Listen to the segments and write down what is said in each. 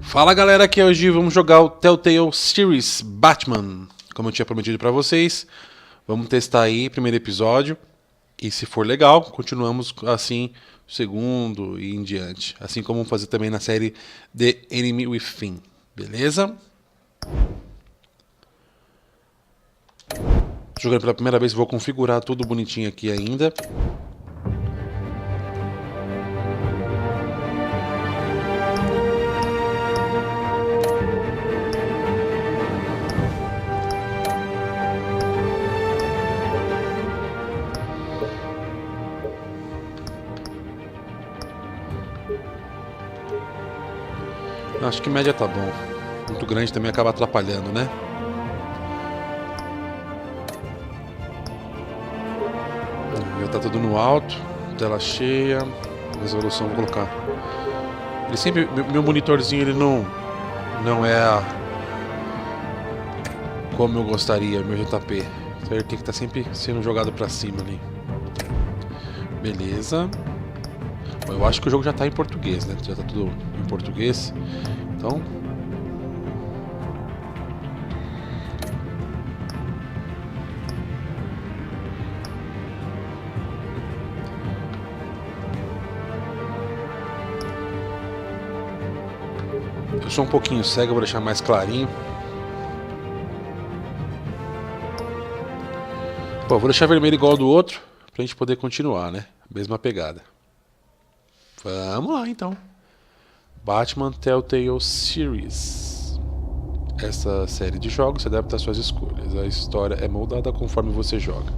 Fala galera, aqui hoje vamos jogar o Telltale Series Batman. Como eu tinha prometido pra vocês, vamos testar aí, primeiro episódio. E se for legal, continuamos assim, segundo e em diante. Assim como vamos fazer também na série The Enemy Within. Beleza? Jogando pela primeira vez, vou configurar tudo bonitinho aqui ainda. Acho que média tá bom. Muito grande também acaba atrapalhando, né? Já tá tudo no alto, tela cheia, resolução vou colocar. Ele sempre, meu monitorzinho ele não é como eu gostaria, meu JP. Então ele tem que estar sempre sendo jogado pra cima ali. Beleza. Bom, eu acho que o jogo já tá em português, né? Já tá tudo em português. Então, eu sou um pouquinho cego, vou deixar mais clarinho. Bom, vou deixar vermelho igual ao do outro pra gente poder continuar, né? Mesma pegada. Vamos lá então. Batman Telltale Series. Essa série de jogos se adapta às suas escolhas. A história é moldada conforme você joga.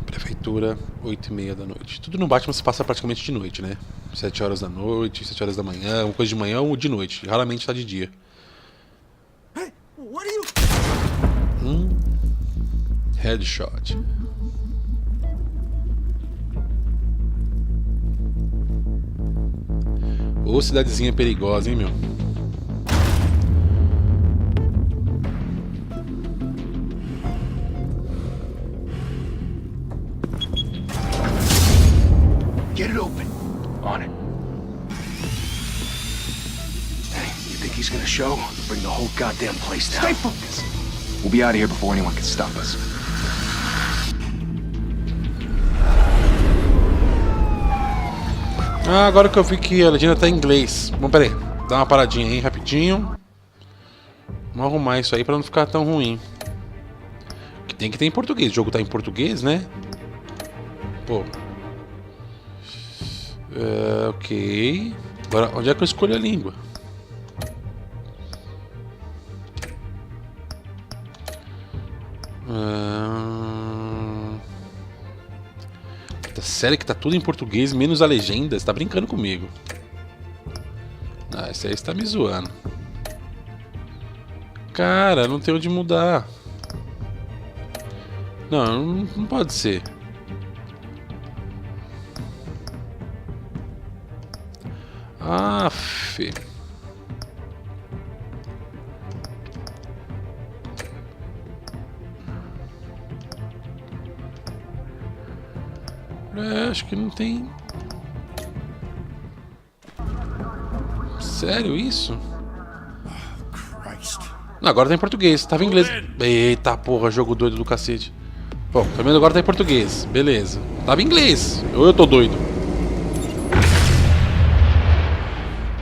Prefeitura, 8h30 da noite. Tudo no Batman se passa praticamente de noite, né? 7 horas da noite, 7 horas da manhã, uma coisa de manhã ou de noite. Raramente tá de dia. Hey, what are you... Headshot. Ô, cidadezinha perigosa, hein, meu? Get it open. On it. Hey, you think he's gonna show? Bring the whole goddamn place down. Stay focused. We'll be out of here before anyone can stop us. Ah, agora que eu vi que a legenda tá em inglês. Bom, pera aí. Dá uma paradinha aí, rapidinho. Vamos arrumar isso aí pra não ficar tão ruim. Que tem que ter em português. O jogo tá em português, né? Pô. Ok. Agora, onde é que eu escolho a língua? Sério que tá tudo em português, menos a legenda? Você tá brincando comigo? Ah, isso aí você tá me zoando. Cara, não tem onde mudar. Não pode ser. Aff. Acho que não tem. Sério isso? Não, agora tá em português, tava em inglês. Eita porra, jogo doido do cacete. Bom, pelo menos agora tá em português, beleza. Tava em inglês, ou eu tô doido?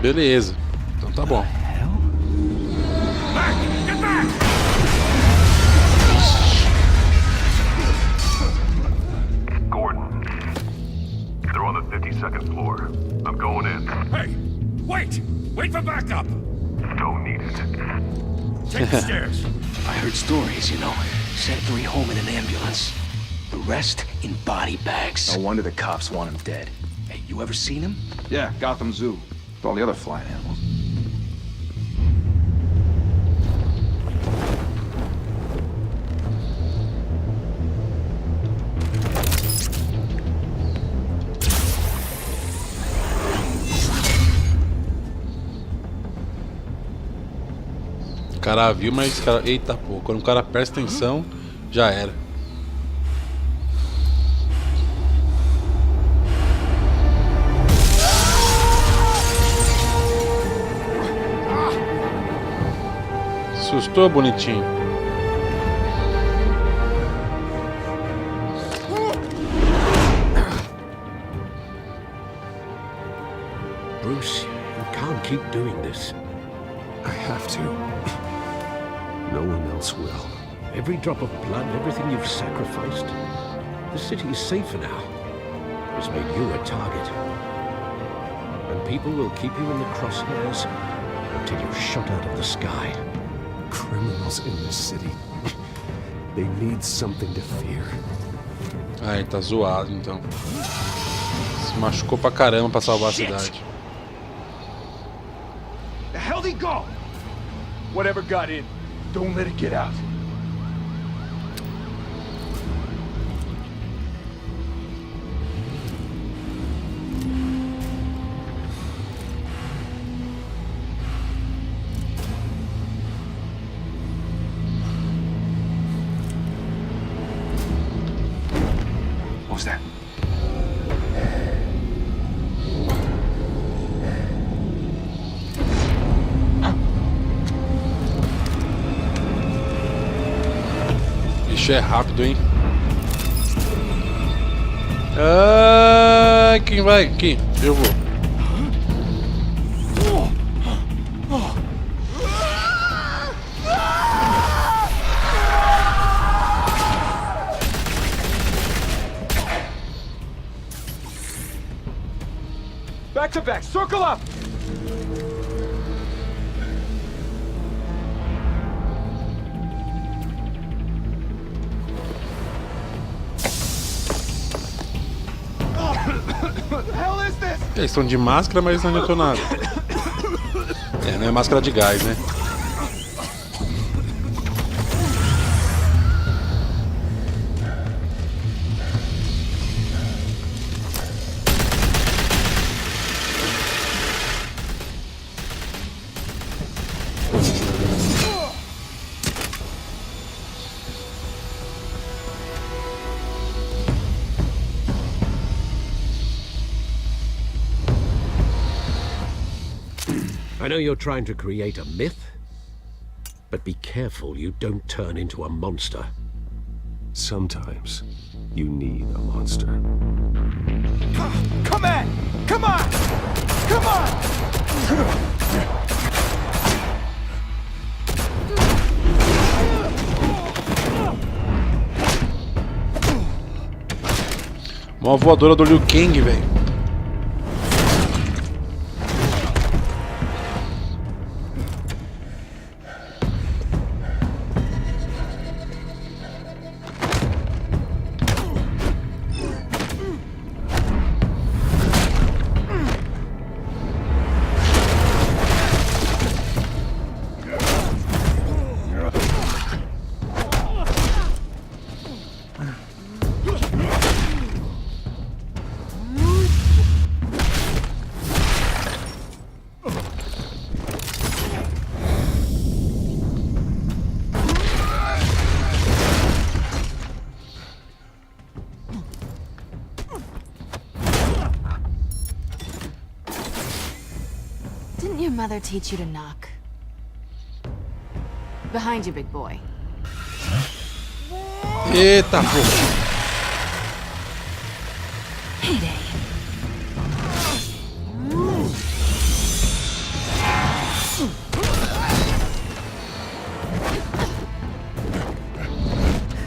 Beleza, então tá bom. Gordon, they're on the 52nd floor. I'm going in. Hey, wait! Wait for backup! Don't need it. Take the stairs. I heard stories, you know. Sent 3 home in an ambulance. The rest in body bags. No wonder the cops want him dead. Hey, you ever seen him? Yeah, Gotham Zoo. With all the other flying animals. cara viu, mas o cara... Eita, pô. Quando o cara presta atenção, já era. Assustou, bonitinho. Bruce, you can't keep doing this. I have to. No one else will. Every drop of blood, everything you've sacrificed. The city is safer now. It's made you a target. And people will keep you in the crosshairs until you're shot out of the sky. Criminals in this city. They need something to fear. Ah, ele tá zoado, então. Se machucou pra caramba pra salvar a cidade. The hell did he go? Whatever got in, don't let it get out. What was that? Bicho é rápido, hein? Ah, quem vai? Aqui, eu vou. Back to back, circle up! What the hell is this? Eles estão de máscara, mas não adiantou nada. É, não é máscara de gás, né? I know you're trying to create a myth, but be careful you don't turn into a monster. Sometimes you need a monster. Come on! Come on! Come on! Uma voadora do Liu Kang, velho. Didn't your mother teach you to knock? Behind you, big boy. Eita, porra. Heyday.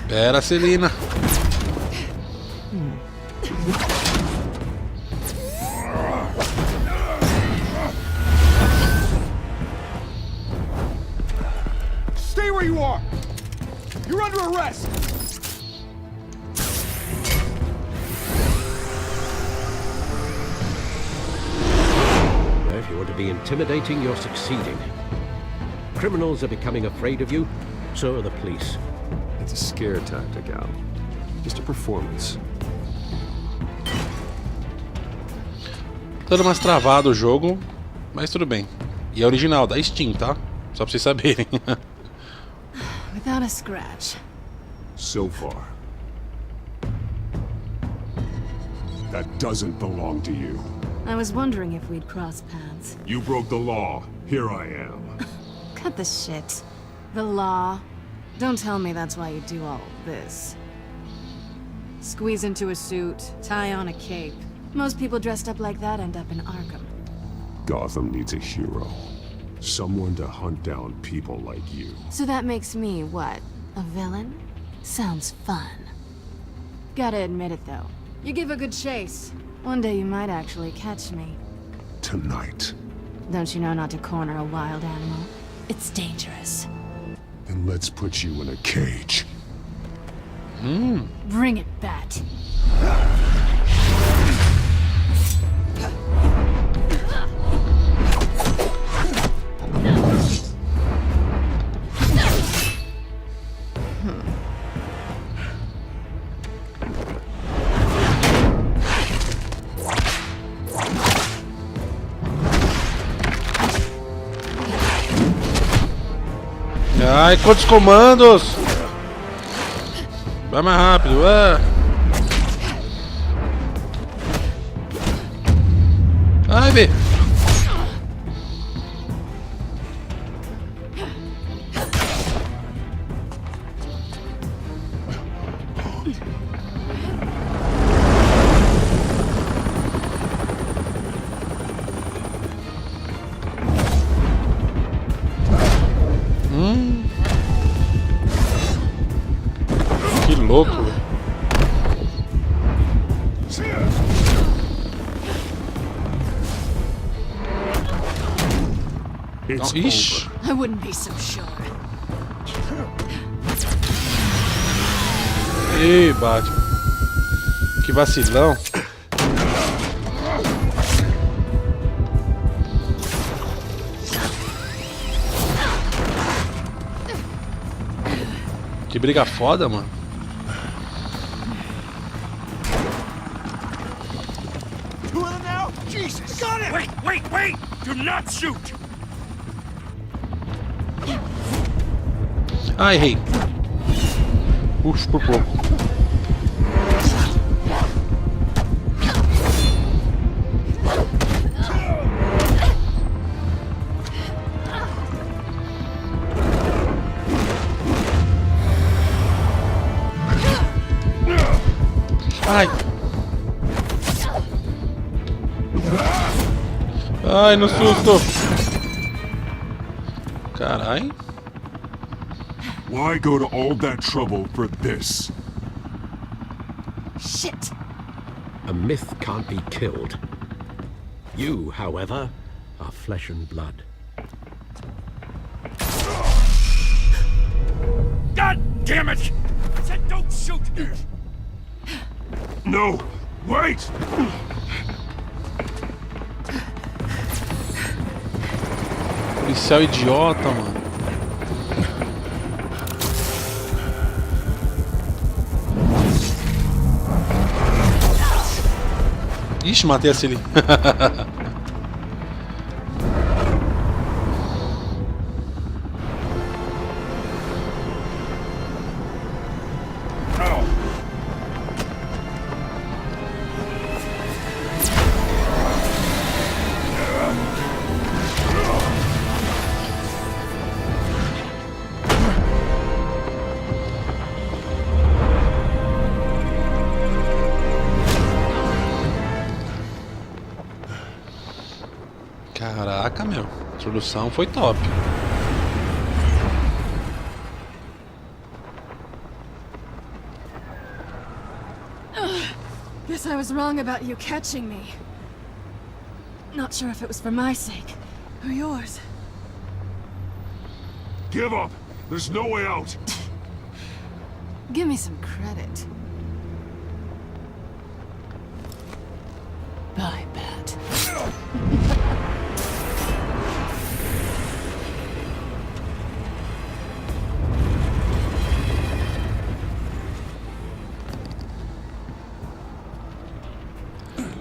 Pera, Celina. Stay where you are! You're under arrest! If you want to be intimidating, you're succeeding. Criminals are becoming afraid of you, so are the police. It's a scare tactic, Al. Just a performance. Tá dando mais travado o jogo, mas tudo bem. E é original, da Steam, tá? Só pra vocês saberem. Without a scratch. So far. That doesn't belong to you. I was wondering if we'd cross paths. You broke the law. Here I am. Cut the shit. The law. Don't tell me that's why you do all this. Squeeze into a suit, tie on a cape. Most people dressed up like that end up in Arkham. Gotham needs a hero. Someone to hunt down people like you. So that makes me, what, a villain? Sounds fun. Gotta admit it, though. You give a good chase. One day you might actually catch me. Tonight. Don't you know not to corner a wild animal? It's dangerous. Then let's put you in a cage. Bring it, Bat. Ai, quantos comandos! Vai mais rápido, Ai, vê! Que louco, velho. It's Ixi. over. I wouldn't be so sure. Ei, Batman. Que vacilão. Que briga foda, mano. Two of them now? Jesus! Got it! Wait! Do not shoot! Ah, errei. Puxa, por pouco. Ai. Ai, no susto. Carai. Why go to all that trouble for this? Shit! A myth can't be killed. You, however, are flesh and blood. God damn it! I said don't shoot! No! Wait! Policial idiota, mano. Ixi, matei a Cilly. Caraca, meu. A introdução foi top. Guess I was wrong about you catching me. Not sure if it was for my sake or yours. Give up! There's no way out! Give me some credit. Bye, Bat.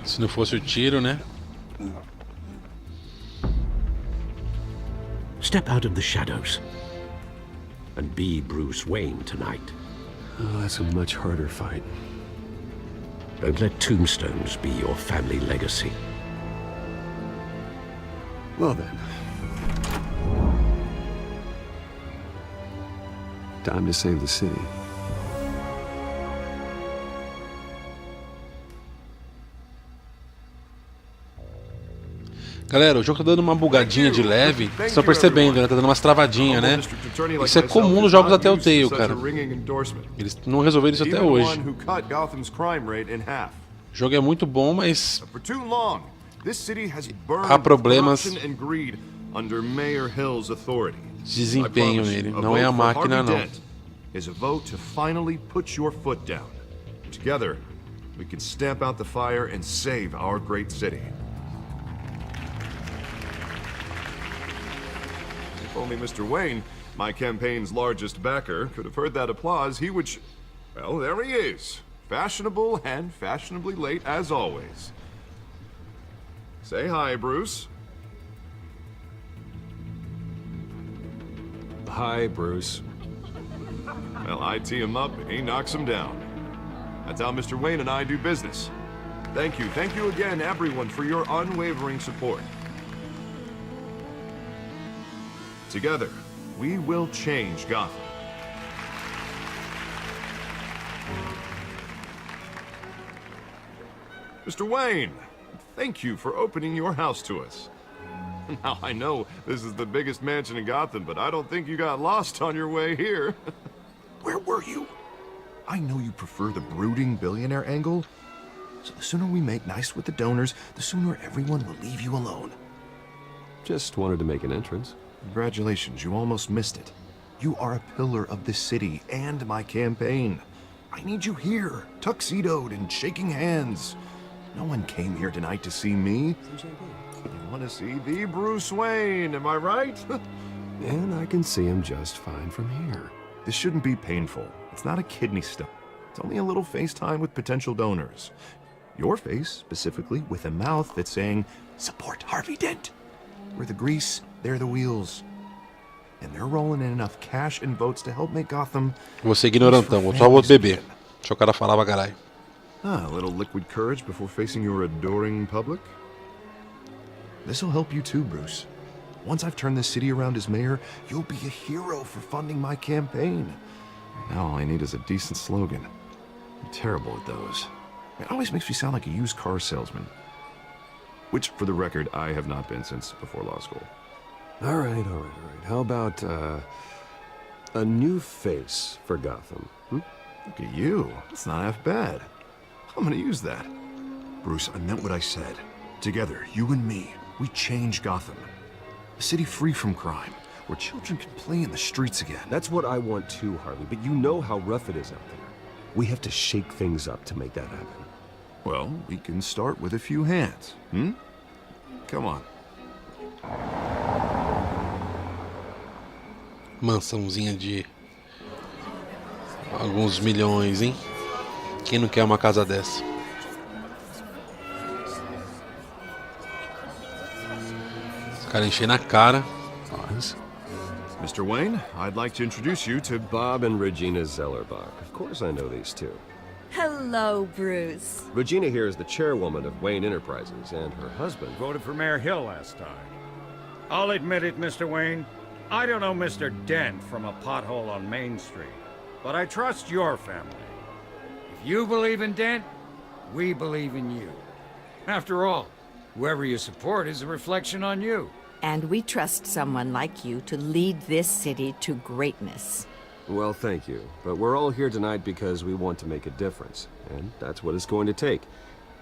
Se não fosse o tiro, né? Step out of the shadows. and be Bruce Wayne tonight. Oh, that's a much harder fight. Don't let tombstones be your family legacy. Well then. Time to save the city. Galera, o jogo tá dando uma bugadinha de leve. Vocês estão percebendo, né? Tá dando umas travadinhas, né? Isso é comum nos jogos da Telltale, cara. Eles não resolveram isso até hoje. O jogo é muito bom, mas há problemas de desempenho nele. Não é a máquina, não. Is a vote to finally put your foot down. Together, we can stamp out the fire and save our great city. If only Mr. Wayne, my campaign's largest backer, could have heard that applause, he would well, there he is. Fashionable and fashionably late as always. Say hi, Bruce. Hi, Bruce. Well, I tee him up, and he knocks him down. That's how Mr. Wayne and I do business. Thank you again, everyone, for your unwavering support. Together, we will change Gotham. Mr. Wayne, thank you for opening your house to us. Now, I know this is the biggest mansion in Gotham, but I don't think you got lost on your way here. Where were you? I know you prefer the brooding billionaire angle, so the sooner we make nice with the donors, the sooner everyone will leave you alone. Just wanted to make an entrance. Congratulations, you almost missed it. You are a pillar of this city and my campaign. I need you here, tuxedoed and shaking hands. No one came here tonight to see me. You want to see the Bruce Wayne, am I right? And I can see him just fine from here. This shouldn't be painful. It's not a kidney stone. It's only a little FaceTime with potential donors. Your face, specifically, with a mouth that's saying, support Harvey Dent. We're the grease, they're the wheels. And they're rolling in enough cash and votes to help make Gotham... Você ignorantão, eu só vou beber. Deixa o cara falar pra caralho. A little liquid courage before facing your adoring public? This'll help you too, Bruce. Once I've turned this city around as mayor, you'll be a hero for funding my campaign. Now all I need is a decent slogan. I'm terrible at those. It always makes me sound like a used car salesman. Which, for the record, I have not been since before law school. All right. How about, a new face for Gotham? Look at you. It's not half bad. I'm gonna use that. Bruce, I meant what I said. Together, you and me, we change Gotham. A city free from crime, where children can play in the streets again. That's what I want too, Harvey, but you know how rough it is out there. We have to shake things up to make that happen. Well, we can start with a few hands, Come on. Mansãozinha de alguns milhões, hein? Quem não quer uma casa dessa? Os caras enchem na cara. Mr. Wayne, I'd like to introduce you to Bob and Regina Zellerbach. Of course I know these two. Hello, Bruce. Regina here is the chairwoman of Wayne Enterprises, and her husband voted for Mayor Hill last time. I'll admit it, Mr. Wayne. I don't know Mr. Dent from a pothole on Main Street, but I trust your family. If you believe in Dent, we believe in you. After all, whoever you support is a reflection on you. And we trust someone like you to lead this city to greatness. Well, thank you. But we're all here tonight because we want to make a difference. And that's what it's going to take.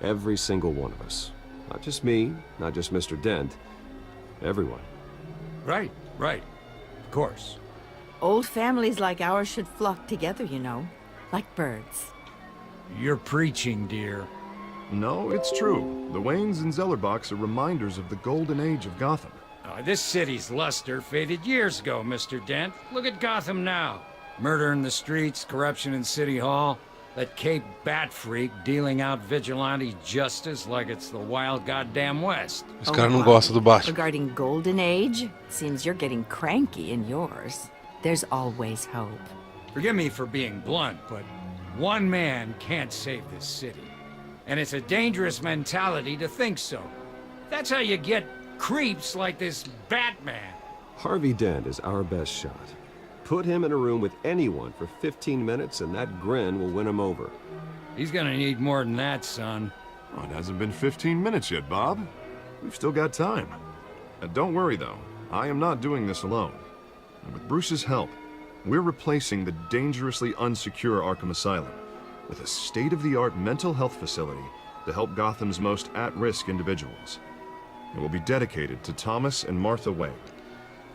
Every single one of us. Not just me, not just Mr. Dent. Everyone. Right. Of course. Old families like ours should flock together, you know. Like birds. You're preaching, dear. No, it's true. The Waynes and Zellerbachs are reminders of the golden age of Gotham. This city's luster faded years ago, Mr. Dent. Look at Gotham now. Murder in the streets, corruption in City Hall, that Cape Bat freak dealing out vigilante justice like it's the wild goddamn West. Os caras não gostam do Batman. Regarding Golden Age, seems you're getting cranky in yours. There's always hope. Forgive me for being blunt, but one man can't save this city. And it's a dangerous mentality to think so. That's how you get creeps like this Batman. Harvey Dent is our best shot. Put him in a room with anyone for 15 minutes and that grin will win him over. He's gonna need more than that, son. Oh, it hasn't been 15 minutes yet, Bob. We've still got time. Don't worry, though. I am not doing this alone. And with Bruce's help, we're replacing the dangerously unsecure Arkham Asylum with a state-of-the-art mental health facility to help Gotham's most at-risk individuals. It will be dedicated to Thomas and Martha Wayne,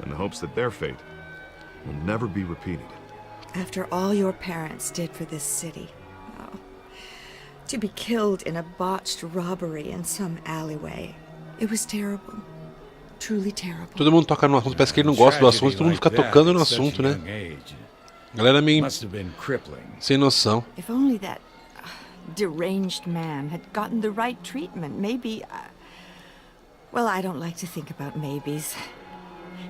in the hopes that their fate will never be repeated. After all your parents did for this city, oh, to be killed in a botched robbery in some alleyway, it was terrible. Truly terrible. Todo mundo toca no assunto, parece que ele não gosta do assunto, todo mundo fica tocando no assunto, né? A galera é meio sem noção. If only that deranged man had gotten the right treatment, maybe... Well, I don't like to think about maybes.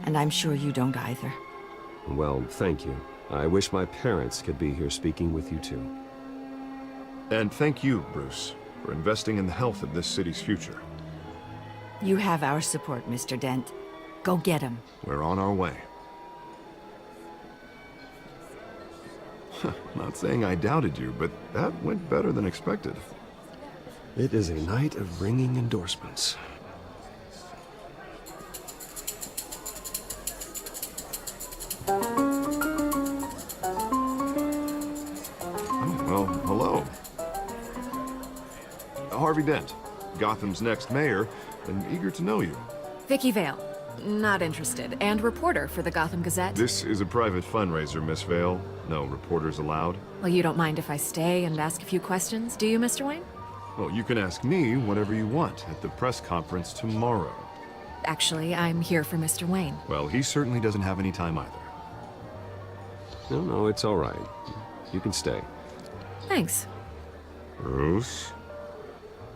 And I'm sure you don't either. Well, thank you. I wish my parents could be here speaking with you too. And thank you, Bruce, for investing in the health of this city's future. You have our support, Mr. Dent. Go get him. We're on our way. Not saying I doubted you, but that went better than expected. It is a night of ringing endorsements. Well, hello. Harvey Dent, Gotham's next mayor, and eager to know you. Vicky Vale. Not interested. And reporter for the Gotham Gazette. This is a private fundraiser, Miss Vale. No reporters allowed. Well, you don't mind if I stay and ask a few questions, do you, Mr. Wayne? Well, you can ask me whatever you want at the press conference tomorrow. Actually, I'm here for Mr. Wayne. Well, he certainly doesn't have any time either. No, it's all right. You can stay. Thanks. Bruce?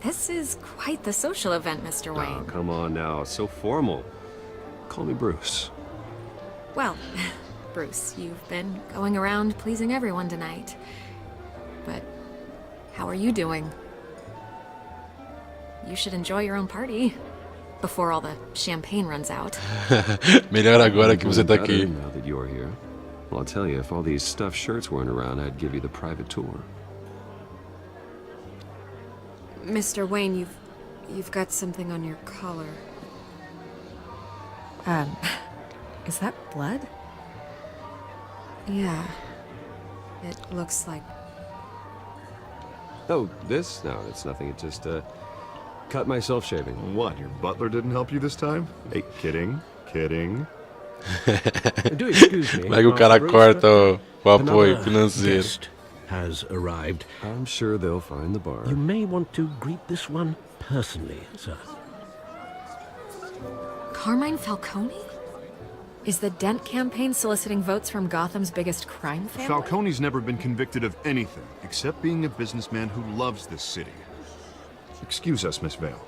This is quite the social event, Mr. Wayne. Oh, come on now. It's so formal. Call me Bruce. Well, Bruce, you've been going around pleasing everyone tonight. But how are you doing? You should enjoy your own party before all the champagne runs out. Melhor agora que você tá aqui. Now that you're here. Well, I'll tell you, if all these stuffed shirts weren't around, I'd give you the private tour. Mr. Wayne, you've got something on your collar. Is that blood? Yeah. It looks like... Oh, this? No, it's nothing. It just, cut myself shaving. What, your butler didn't help you this time? Hey, kidding. Do excuse me. Mas o cara corta o apoio financeiro. Guest has arrived. I'm sure they'll find the bar. You may want to greet this one personally, sir. Carmine Falcone? Is the Dent campaign soliciting votes from Gotham's biggest crime family? Falcone's never been convicted of anything except being a businessman who loves this city. Excuse us, Miss Vale.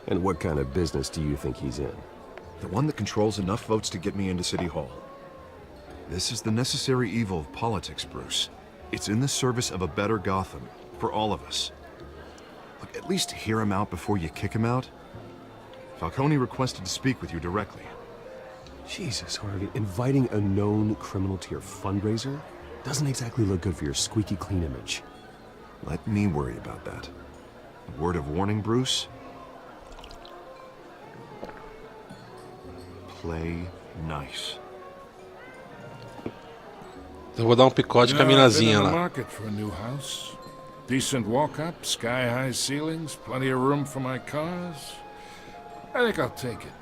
And what kind of business do you think he's in? The one that controls enough votes to get me into City Hall. This is the necessary evil of politics, Bruce. It's in the service of a better Gotham, for all of us. Look, at least hear him out before you kick him out. Falcone requested to speak with you directly. Jesus, Harvey, inviting a known criminal to your fundraiser doesn't exactly look good for your squeaky clean image. Let me worry about that. A word of warning, Bruce? Play nice. Eu vou dar um picote com a minazinha lá. Market for a new house. Decent walk-up, sky-high ceilings, plenty of room for my cars. I think I'll take it.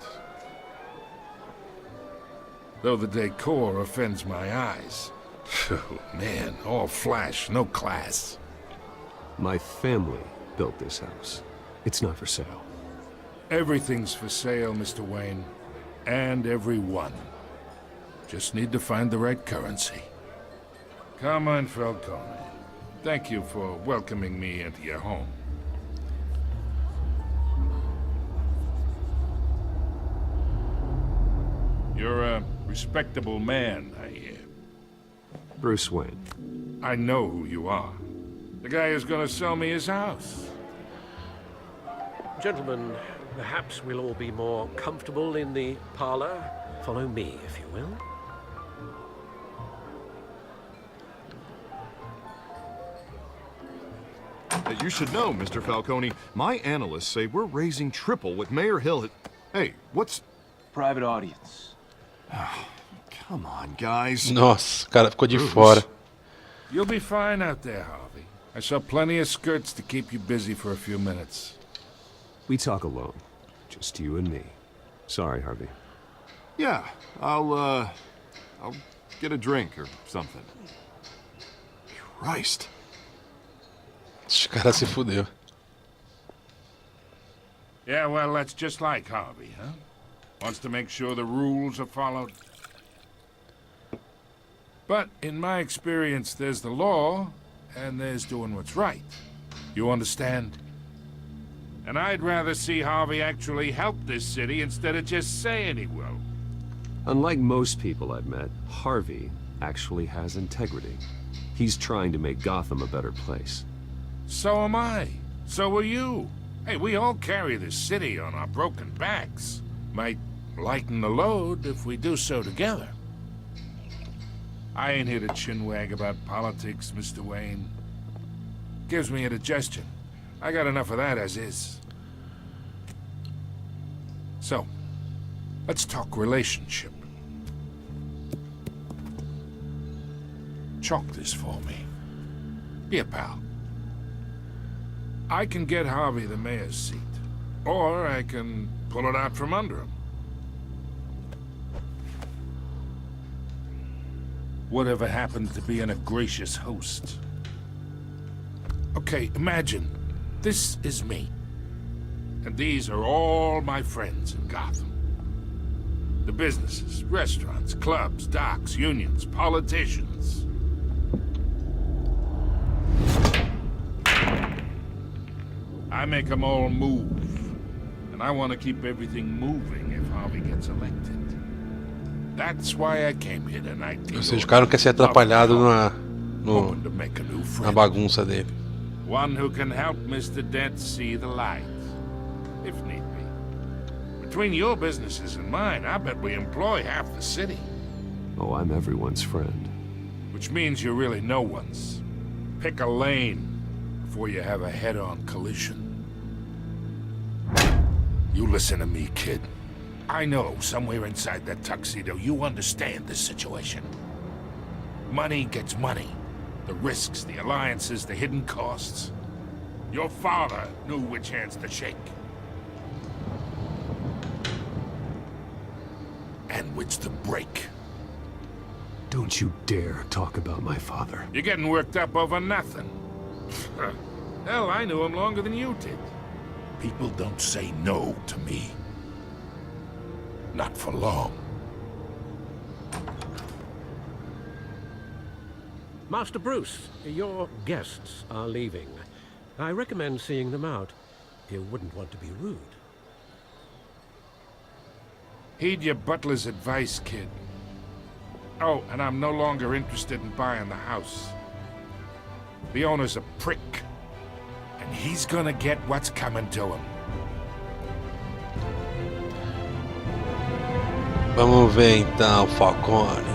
Though the decor offends my eyes. Oh, man, all flash, no class. My family built this house. It's not for sale. Everything's for sale, Mr. Wayne. And everyone. Just need to find the right currency. Carmine Falcone, thank you for welcoming me into your home. You're a respectable man, I hear. Bruce Wayne. I know who you are. The guy who's gonna sell me his house. Gentlemen, perhaps we'll all be more comfortable in the parlor. Follow me, if you will. As you should know, Mr. Falcone, my analysts say we're raising triple what Mayor Hill. Hey, what's... Private audience. Come on, guys. Nossa, o cara ficou de fora. You'll be fine out there, Harvey. I saw plenty of skirts to keep you busy for a few minutes. We talk alone. Just you and me. Sorry, Harvey. Yeah, I'll get a drink or something. Christ. Esse cara se fudeu. Yeah, well, that's just like Harvey, huh? Wants to make sure the rules are followed. But in my experience, there's the law, and there's doing what's right. You understand? And I'd rather see Harvey actually help this city instead of just saying he will. Unlike most people I've met, Harvey actually has integrity. He's trying to make Gotham a better place. So am I. So are you. Hey, we all carry this city on our broken backs. Might lighten the load if we do so together. I ain't here to chinwag about politics, Mr. Wayne. Gives me indigestion. I got enough of that as is. So, let's talk relationship. Chalk this for me. Be a pal. I can get Harvey the mayor's seat, or I can pull it out from under him. Whatever happens to being a gracious host. Okay, imagine, this is me. And these are all my friends in Gotham. The businesses, restaurants, clubs, docks, unions, politicians. I make them all move. And I want to keep everything moving if Harvey gets elected. That's why I came here tonight. Ou seja, o cara não quer ser atrapalhado na bagunça dele. One who can help Mr. Dent see the light, if need be. Between your businesses and mine, I bet we employ half the city. Oh, I'm everyone's friend. Which means you're really no one's. Pick a lane before you have a head-on collision. You listen to me, kid. I know somewhere inside that tuxedo you understand this situation. Money gets money. The risks, the alliances, the hidden costs. Your father knew which hands to shake. And which to break. Don't you dare talk about my father. You're getting worked up over nothing. Hell, I knew him longer than you did. People don't say no to me. Not for long. Master Bruce, your guests are leaving. I recommend seeing them out. You wouldn't want to be rude. Heed your butler's advice, kid. Oh, and I'm no longer interested in buying the house. The owner's a prick. And he's gonna get what's coming to him. Vamos ver então, Falcone.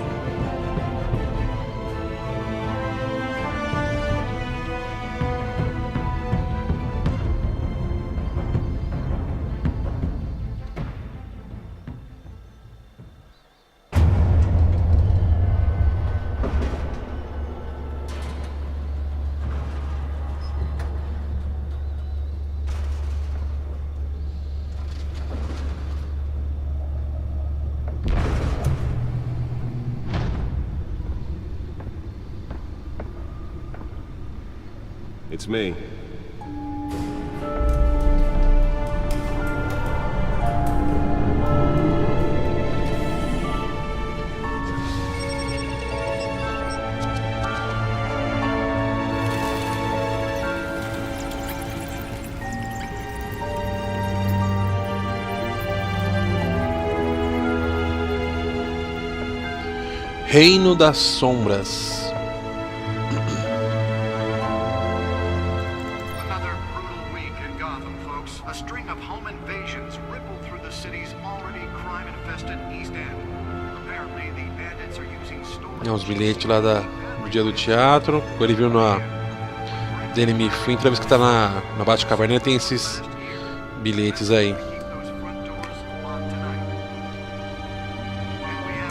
It's me. Reino das Sombras. Another brutal week in Gotham, folks. A string of home invasions rippled through the city's already crime-infested East End. Apparently, the bandits are using stolen... Os bilhetes lá do dia do teatro. Ele viu na Enemy Within. Toda vez que tá na Batcaverna tem esses bilhetes aí.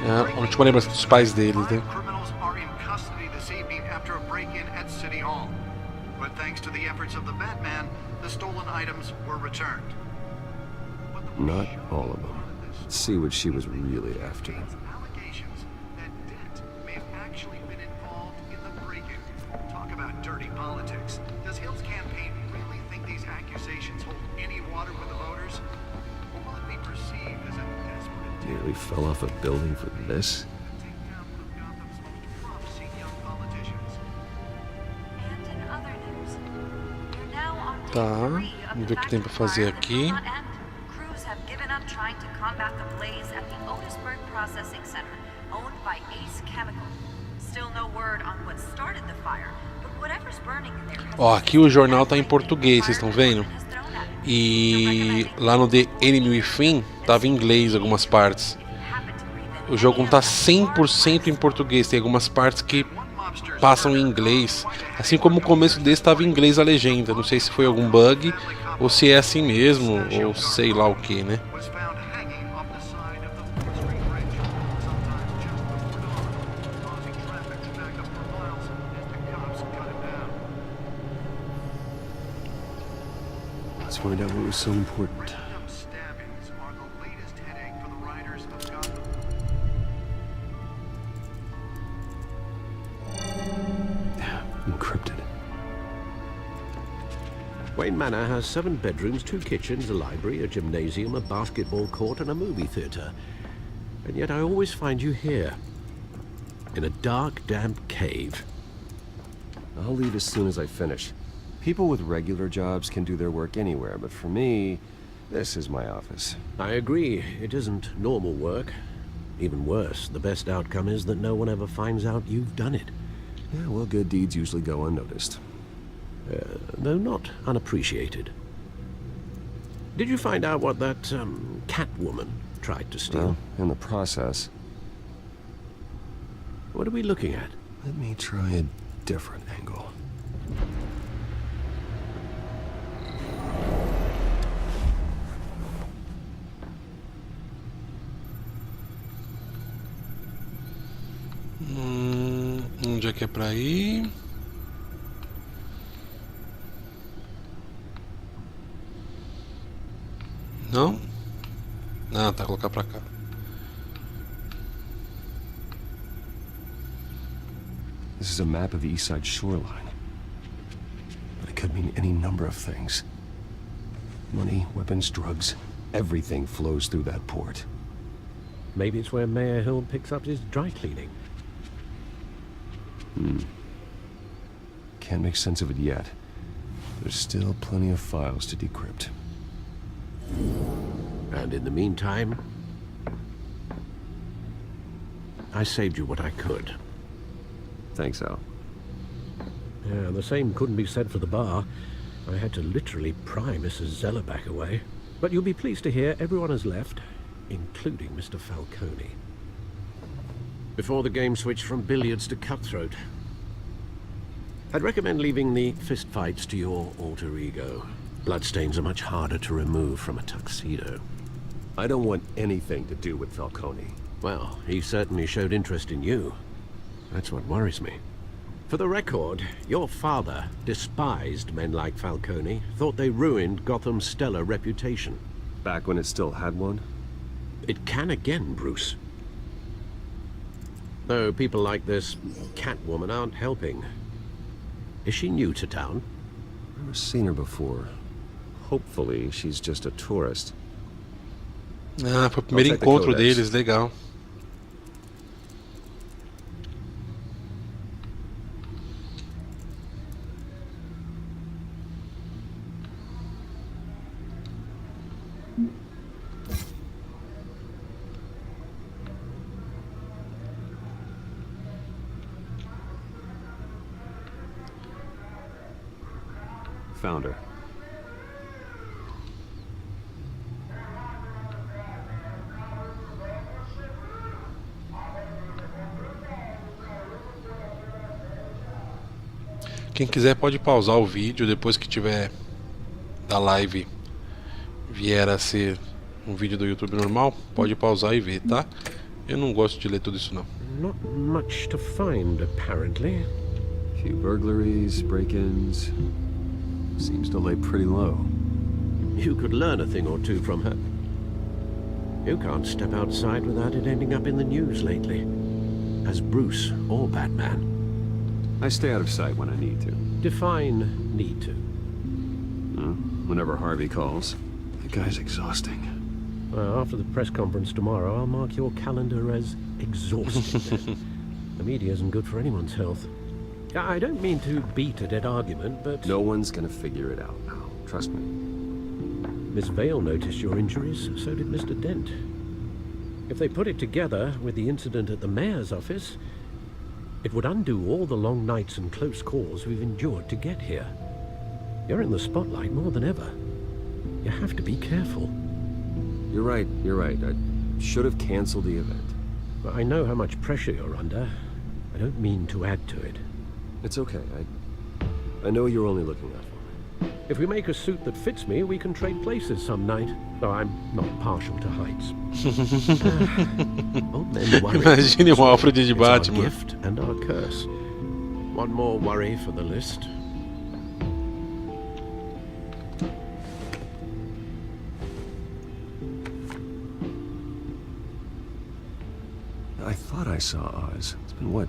É a última lembrança dos pais deles, né? Criminals are in custody this evening after a break-in at City Hall. But thanks to the efforts of the Batman, the stolen items were returned. Not all of them. Let's see what she was really after. Allegations that Dent may have actually been involved in the break-in. Talk about dirty politics. Does Hill's campaign really think these accusations hold any water with the voters? Or will it be perceived as a desperate Nearly fell off a building for this? Tá, vamos ver o que tem pra fazer aqui. Crews have given up trying to combat the blaze at the Otisburg Processing Center, owned by Ace Chemical. Still no word on what started the fire, but whatever's burning in there. Ó, aqui o jornal tá em português, vocês estão vendo? E lá no The Enemy Within tava em inglês algumas partes. O jogo não tá 100% em português, tem algumas partes que passam em inglês. Assim como o começo desse tava em inglês a legenda. Não sei se foi algum bug ou se é assim mesmo, ou sei lá o que, né? Let's find out what was so important. Encrypted. Wayne Manor has 7 bedrooms, 2 kitchens, a library, a gymnasium, a basketball court, and a movie theater. And yet I always find you here, in a dark, damp cave. I'll leave as soon as I finish. People with regular jobs can do their work anywhere, but for me, this is my office. I agree. It isn't normal work. Even worse, the best outcome is that no one ever finds out you've done it. Yeah, well, good deeds usually go unnoticed. Though not unappreciated. Did you find out what that, Catwoman tried to steal? Well, in the process. What are we looking at? Let me try a different angle. Onde é que é pra ir? Não? Ah, tá, colocar pra cá. This is a map of the east side shoreline. But it could mean any number of things. Money, weapons, drugs, everything flows through that port. Maybe it's where Mayor Hill picks up his dry cleaning. Can't make sense of it yet. There's still plenty of files to decrypt. And in the meantime, I saved you what I could. Thanks, Al. Yeah, the same couldn't be said for the bar. I had to literally pry Mrs. Zeller back away. But you'll be pleased to hear everyone has left, including Mr. Falcone. Before the game switched from billiards to cutthroat. I'd recommend leaving the fistfights to your alter ego. Bloodstains are much harder to remove from a tuxedo. I don't want anything to do with Falcone. Well, he certainly showed interest in you. That's what worries me. For the record, your father despised men like Falcone, thought they ruined Gotham's stellar reputation. Back when it still had one? It can again, Bruce. Though people like this Catwoman aren't helping. Is she new to town? Never seen her before. Hopefully, she's just a tourist. Ah, foi o primeiro encontro deles, legal. Found her. Quem quiser pode pausar o vídeo depois que tiver da live vier a ser um vídeo do YouTube normal, pode pausar e ver, tá? Eu não gosto de ler tudo isso não. Not much to find, apparently. Few burglaries, break-ins. Seems to lay pretty low. You could learn a thing or two from her. You can't step outside without it ending up in the news lately. As Bruce or Batman. I stay out of sight when I need to. Define need to. Whenever Harvey calls. The guy's exhausting. After the press conference tomorrow, I'll mark your calendar as exhausting. The media isn't good for anyone's health. I don't mean to beat a dead argument, but... No one's gonna figure it out now. Trust me. Miss Vale noticed your injuries, so did Mr. Dent. If they put it together with the incident at the mayor's office, it would undo all the long nights and close calls we've endured to get here. You're in the spotlight more than ever. You have to be careful. You're right. I should have canceled the event. But I know how much pressure you're under. I don't mean to add to it. It's okay. I know you're only looking out for me. If we make a suit that fits me, we can trade places some night. Though I'm not partial to heights. Old men worry. Imagine o Alfred de Batman. It's our gift and our curse. One more worry for the list. I thought I saw Oz. It's been, what,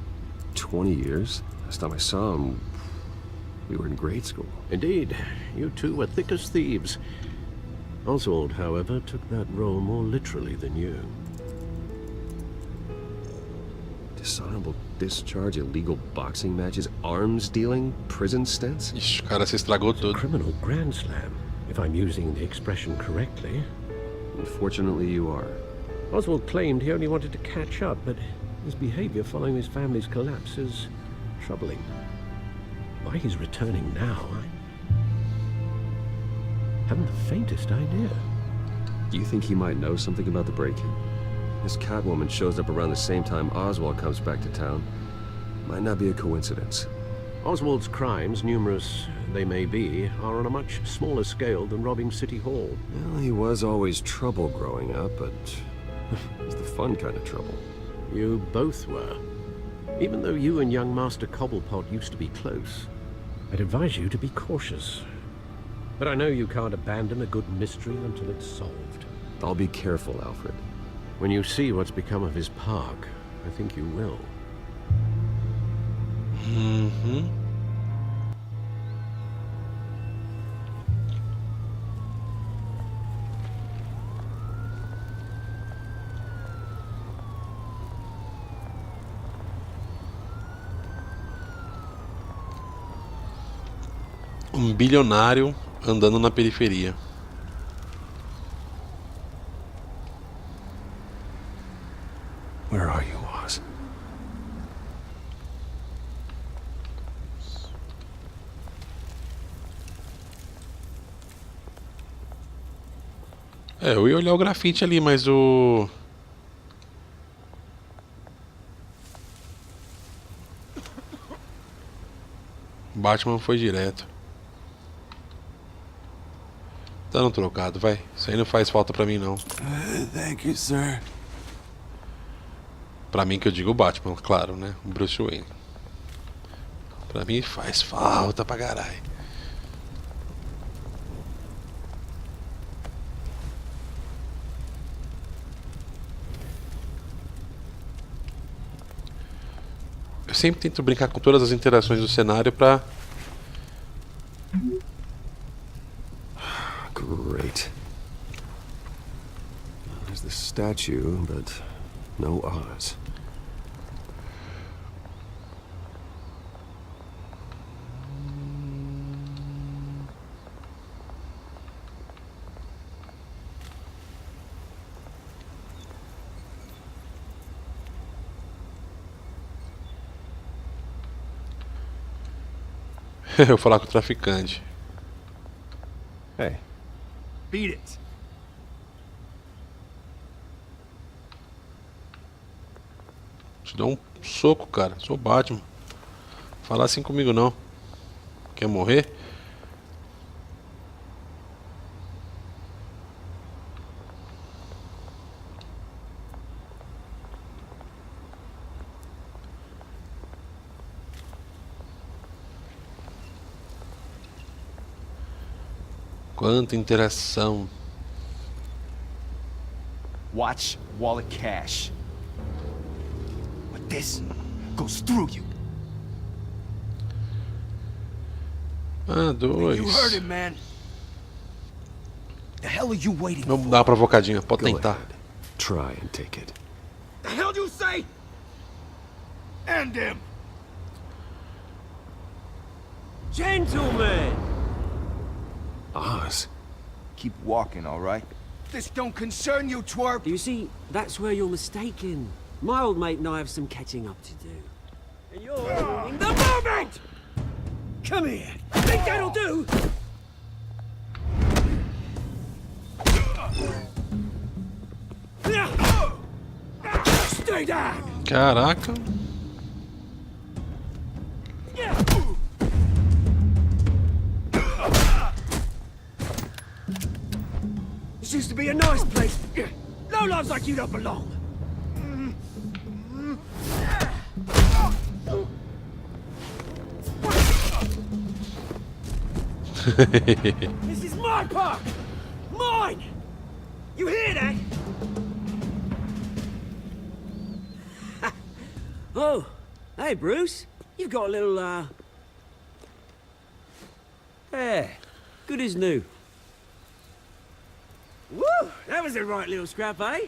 20 years? Last time I saw him, we were in grade school. Indeed. You two were thick as thieves. Oswald, however, took that role more literally than you. Dishonorable discharge, illegal boxing matches, arms dealing, prison stints? Ixi, o cara se estragou tudo. Criminal grand slam, if I'm using the expression correctly. Unfortunately, you are. Oswald claimed he only wanted to catch up, but his behavior following his family's collapse is troubling. Why he's returning now, I haven't the faintest idea. Do you think he might know something about the break-in? This Catwoman shows up around the same time Oswald comes back to town. Might not be a coincidence. Oswald's crimes, numerous they may be, are on a much smaller scale than robbing City Hall. Well, he was always trouble growing up, but it's the fun kind of trouble. You both were. Even though you and young Master Cobblepot used to be close, I'd advise you to be cautious. But I know you can't abandon a good mystery until it's solved. I'll be careful, Alfred. When you see what's become of his park, I think you will. Mm-hmm. Um bilionário andando na periferia. Where are you, Oz? Eu ia olhar o grafite ali, mas o... Batman foi direto. Tá no trocado, vai. Isso aí não faz falta pra mim, não. Thank you, sir. Pra mim que eu digo o Batman, claro, né? O Bruce Wayne. Pra mim faz falta pra caralho. Eu sempre tento brincar com todas as interações do cenário pra... Great. There's the statue, but no Oz. Eu vou falar com o traficante. Hey. Beat it. Te dou um soco, cara. Sou Batman. Falar assim comigo não. Quer morrer? Quanta interação. Watch wallet cash. But this goes through you. Ah, dois. You heard him, man. The hell are you waiting Vamos for? dar uma provocadinha, pode tentar. Try and take it. The hell do you say? End him. Gentlemen! Oz. Keep walking, all right? This don't concern you, twerp. You see, that's where you're mistaken. My old mate and I have some catching up to do. And you're ruining the moment! Come here. Think that'll do? Stay down! Caraca. This used to be a nice place. No lives like you don't belong. This is my park! Mine! You hear that? Oh, hey Bruce. You've got a little, There. Good as new. Woo! That was a right little scrap, eh?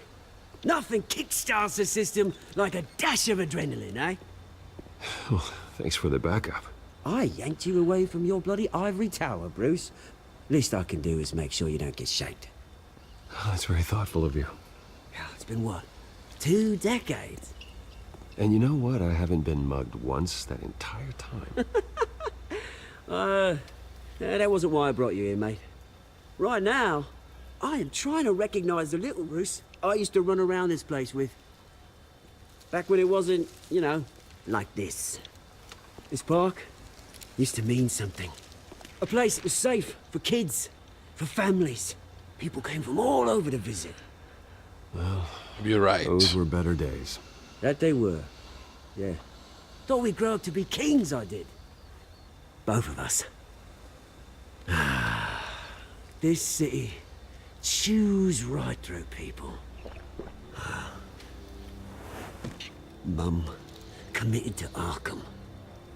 Nothing kickstarts the system like a dash of adrenaline, eh? Oh, thanks for the backup. I yanked you away from your bloody ivory tower, Bruce. Least I can do is make sure you don't get shaked. Oh, that's very thoughtful of you. Yeah, it's been what? 2 decades? And you know what? I haven't been mugged once that entire time. That wasn't why I brought you here, mate. Right now, I am trying to recognize the little Bruce I used to run around this place with. Back when it wasn't, you know, like this. This park used to mean something. A place that was safe for kids, for families. People came from all over to visit. Well, you're right. Those were better days. That they were. Yeah. Thought we'd grow up to be kings, I did. Both of us. This city chews right through people. Mum committed to Arkham.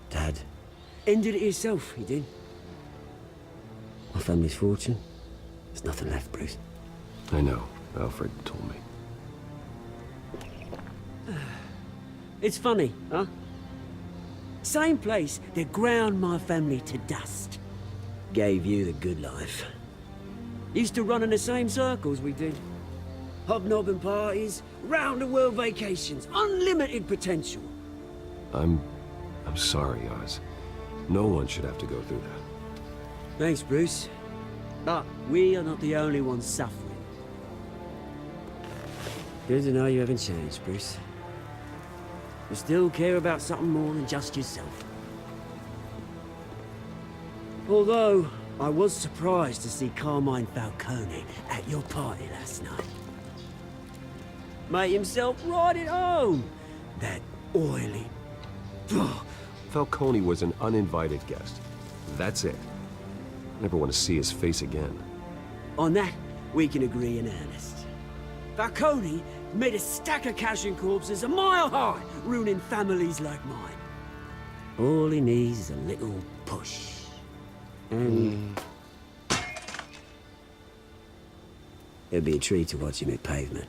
Dad ended it himself, he did. My family's fortune, there's nothing left, Bruce. I know. Alfred told me. It's funny, huh? Same place that ground my family to dust. Gave you the good life. Used to run in the same circles we did. Hobnobbing parties, round-the-world vacations, unlimited potential. I'm sorry, Oz. No one should have to go through that. Thanks, Bruce. But we are not the only ones suffering. Good to know you haven't changed, Bruce. You still care about something more than just yourself. Although, I was surprised to see Carmine Falcone at your party last night. Made himself right at home. That oily... Falcone was an uninvited guest. That's it. Never want to see his face again. On that, we can agree in earnest. Falcone made a stack of cashing corpses a mile high, ruining families like mine. All he needs is a little push. And... it'd be a treat to watch him hit pavement.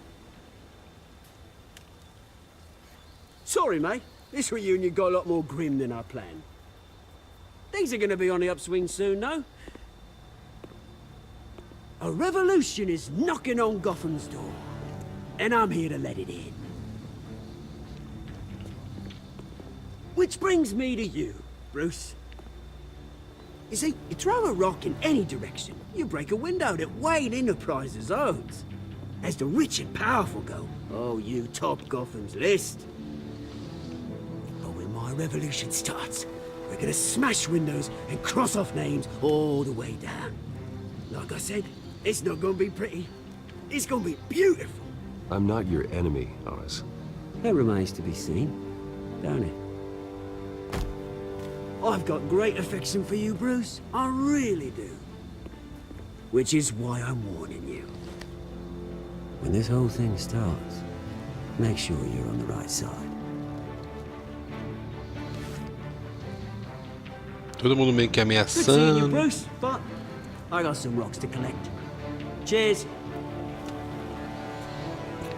Sorry, mate. This reunion got a lot more grim than I planned. Things are gonna be on the upswing soon, no? A revolution is knocking on Gotham's door. And I'm here to let it in. Which brings me to you, Bruce. You see, you throw a rock in any direction, you break a window that Wayne Enterprises owns. As the rich and powerful go, oh, you top Gotham's list. But when my revolution starts, we're gonna smash windows and cross off names all the way down. Like I said, it's not gonna be pretty. It's gonna be beautiful. I'm not your enemy, Oz. That remains to be seen, don't it? I've got great affection for you, Bruce. I really do. Which is why I'm warning you. When this whole thing starts, make sure you're on the right side. Todo mundo meio que Good seeing you, ameaçando. Bruce, but I got some rocks to collect. Cheers.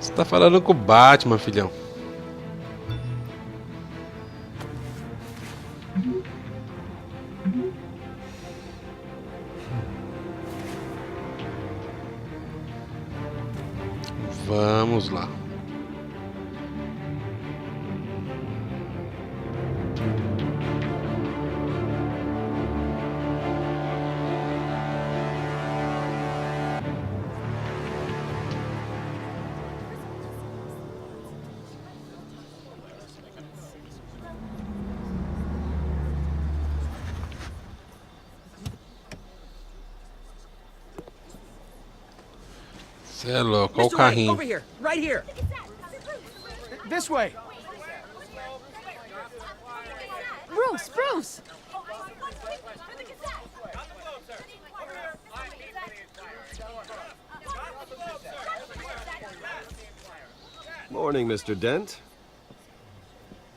Você tá falando com o Batman, filhão. Vamos lá. Cê é louco, olha o Mr. Wayne, carrinho. over here, right here. This way. Bruce, Bruce! Morning, Mr. Dent.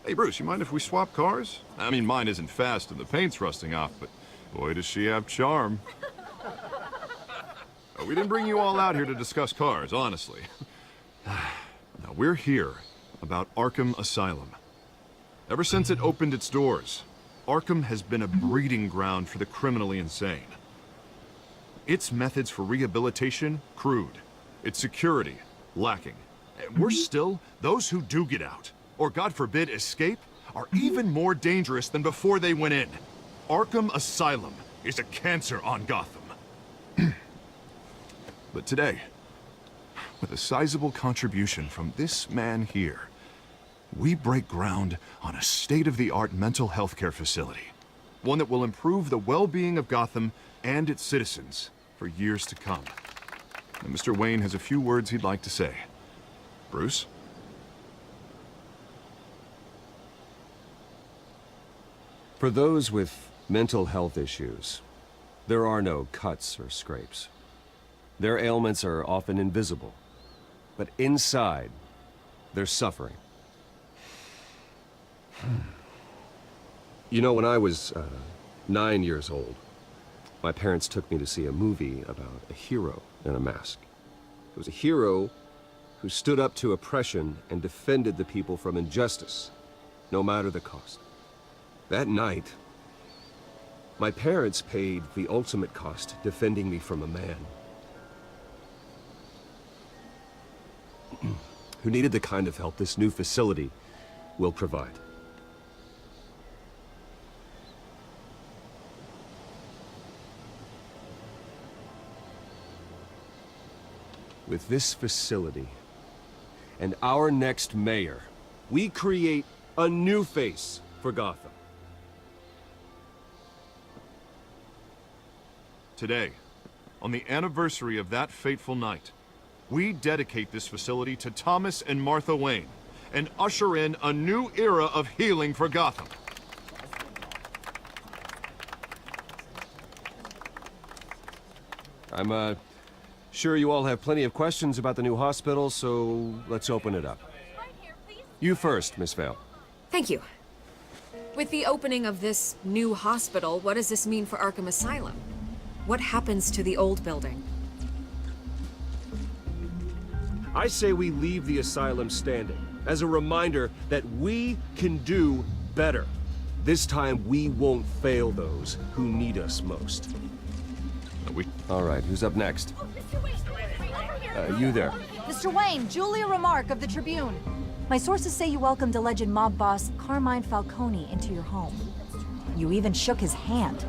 Hey, Bruce, you mind if we swap cars? I mean, mine isn't fast and the paint's rusting off, but boy, does she have charm. We didn't bring you all out here to discuss cars, honestly. Now, we're here about Arkham Asylum. Ever since it opened its doors, Arkham has been a breeding ground for the criminally insane. Its methods for rehabilitation, crude. Its security, lacking. And worse still, those who do get out, or God forbid, escape, are even more dangerous than before they went in. Arkham Asylum is a cancer on Gotham. But today, with a sizable contribution from this man here, we break ground on a state-of-the-art mental health care facility. One that will improve the well-being of Gotham and its citizens for years to come. And Mr. Wayne has a few words he'd like to say. Bruce? For those with mental health issues, there are no cuts or scrapes. Their ailments are often invisible, but inside, they're suffering. You know, when I was 9 years old, my parents took me to see a movie about a hero in a mask. It was a hero who stood up to oppression and defended the people from injustice, no matter the cost. That night, my parents paid the ultimate cost defending me from a man who needed the kind of help this new facility will provide. With this facility and our next mayor, we create a new face for Gotham. Today, on the anniversary of that fateful night, we dedicate this facility to Thomas and Martha Wayne and usher in a new era of healing for Gotham. I'm sure you all have plenty of questions about the new hospital, so let's open it up. You first, Miss Vale. Thank you. With the opening of this new hospital, what does this mean for Arkham Asylum? What happens to the old building? I say we leave the asylum standing as a reminder that we can do better. This time we won't fail those who need us most. All right, who's up next? You there. Mr. Wayne, Julia Remark of the Tribune. My sources say you welcomed alleged mob boss Carmine Falcone into your home. You even shook his hand.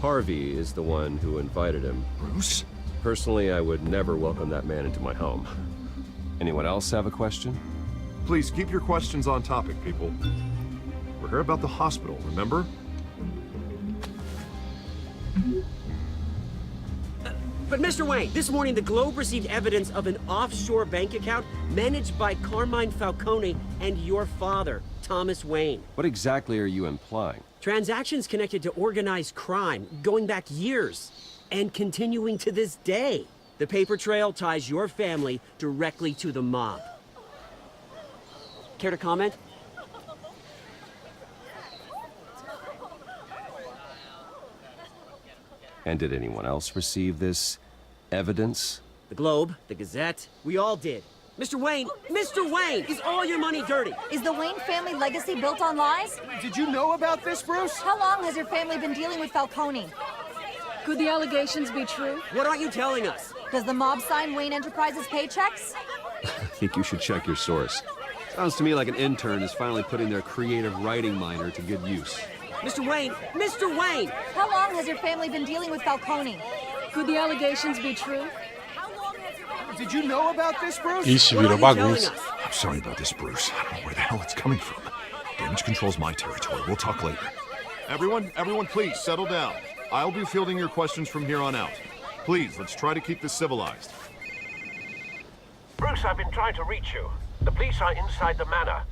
Harvey is the one who invited him. Bruce? Personally, I would never welcome that man into my home. Anyone else have a question? Please keep your questions on topic, people. We're here about the hospital, remember? But Mr. Wayne, this morning the Globe received evidence of an offshore bank account managed by Carmine Falcone and your father, Thomas Wayne. What exactly are you implying? Transactions connected to organized crime, going back years, and continuing to this day. The paper trail ties your family directly to the mob. Care to comment? And did anyone else receive this evidence? The Globe, the Gazette, we all did. Mr. Wayne, is all your money dirty? Is the Wayne family legacy built on lies? Did you know about this, Bruce? How long has your family been dealing with Falcone? Could the allegations be true? What aren't you telling us? Does the mob sign Wayne Enterprises paychecks? I think you should check your source. Sounds to me like an intern is finally putting their creative writing minor to good use. Mr. Wayne! How long has your family been dealing with Falcone? Could the allegations be true? Did you know about this, Bruce? Ixi, virou bagunça. I'm sorry about this, Bruce. I don't know where the hell it's coming from. Damage control's my territory. We'll talk later. Everyone, please, settle down. I'll be fielding your questions from here on out. Please, let's try to keep this civilized. Bruce, I've been trying to reach you. The police are inside the manor.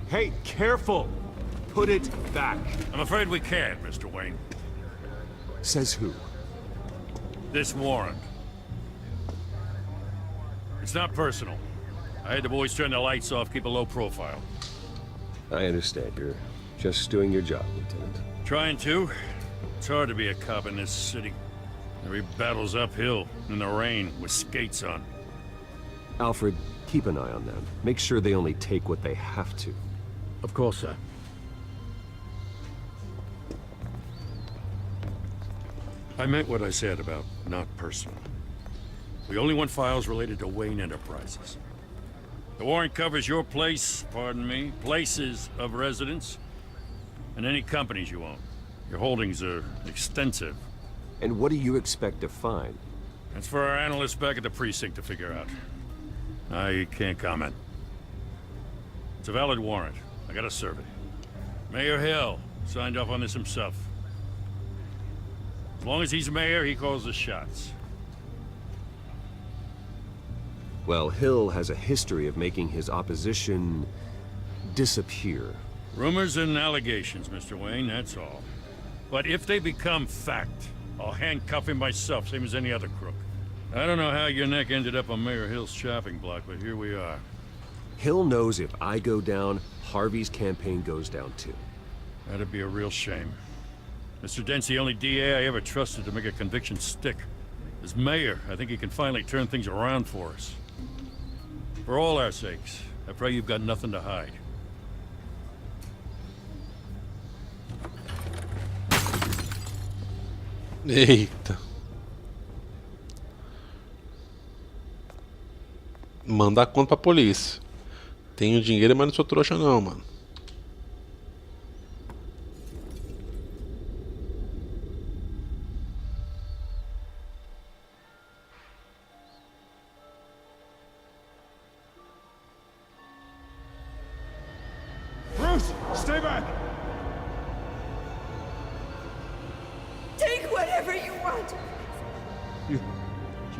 Hey, careful! Put it back. I'm afraid we can't, Mr. Wayne. Says who? This warrant. It's not personal. I had the boys turn the lights off, keep a low profile. I understand. You're just doing your job, Lieutenant. Trying to. It's hard to be a cop in this city. Every battle's uphill, in the rain, with skates on. Alfred, keep an eye on them. Make sure they only take what they have to. Of course, sir. I meant what I said about not personal. We only want files related to Wayne Enterprises. The warrant covers your places of residence, and any companies you own. Your holdings are extensive. And what do you expect to find? That's for our analysts back at the precinct to figure out. I can't comment. It's a valid warrant. I gotta serve it. Mayor Hill signed off on this himself. As long as he's mayor, he calls the shots. Well, Hill has a history of making his opposition disappear. Rumors and allegations, Mr. Wayne, that's all. But if they become fact, I'll handcuff him myself, same as any other crook. I don't know how your neck ended up on Mayor Hill's chopping block, but here we are. Hill knows if I go down, Harvey's campaign goes down too. That'd be a real shame. Mr. Dent's the only DA I ever trusted to make a conviction stick. As mayor, I think he can finally turn things around for us. For all our sakes, I pray you've got nothing to hide. Eita. Manda a conta pra polícia. Tenho dinheiro, mas não sou trouxa não, mano. Bruce, stay back! Take whatever you want. You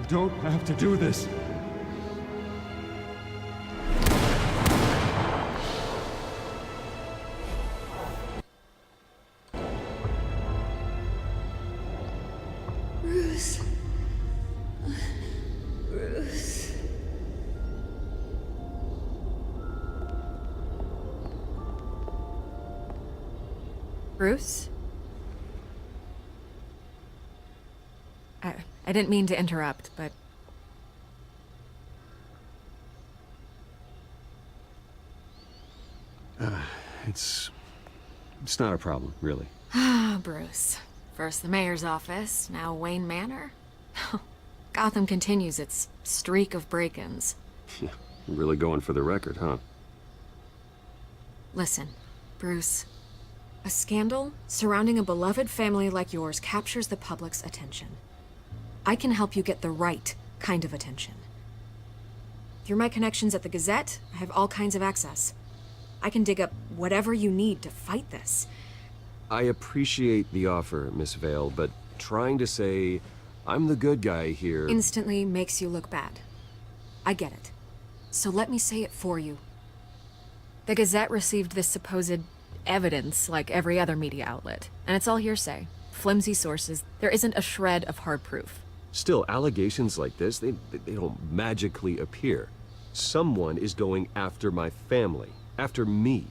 don't have to do this. Bruce. Bruce. Bruce? I didn't mean to interrupt, but... It's not a problem, really. Ah, Bruce. First the mayor's office, now Wayne Manor. Gotham continues its streak of break-ins. Really going for the record, huh? Listen, Bruce. A scandal surrounding a beloved family like yours captures the public's attention. I can help you get the right kind of attention. Through my connections at the Gazette, I have all kinds of access. I can dig up whatever you need to fight this. I appreciate the offer, Miss Vale, but trying to say I'm the good guy here Instantly makes you look bad. I get it. So let me say it for you. The Gazette received this supposed evidence like every other media outlet, and it's all hearsay. Flimsy sources. There isn't a shred of hard proof. Still, allegations like this, they don't magically appear. Someone is going after my family, after me.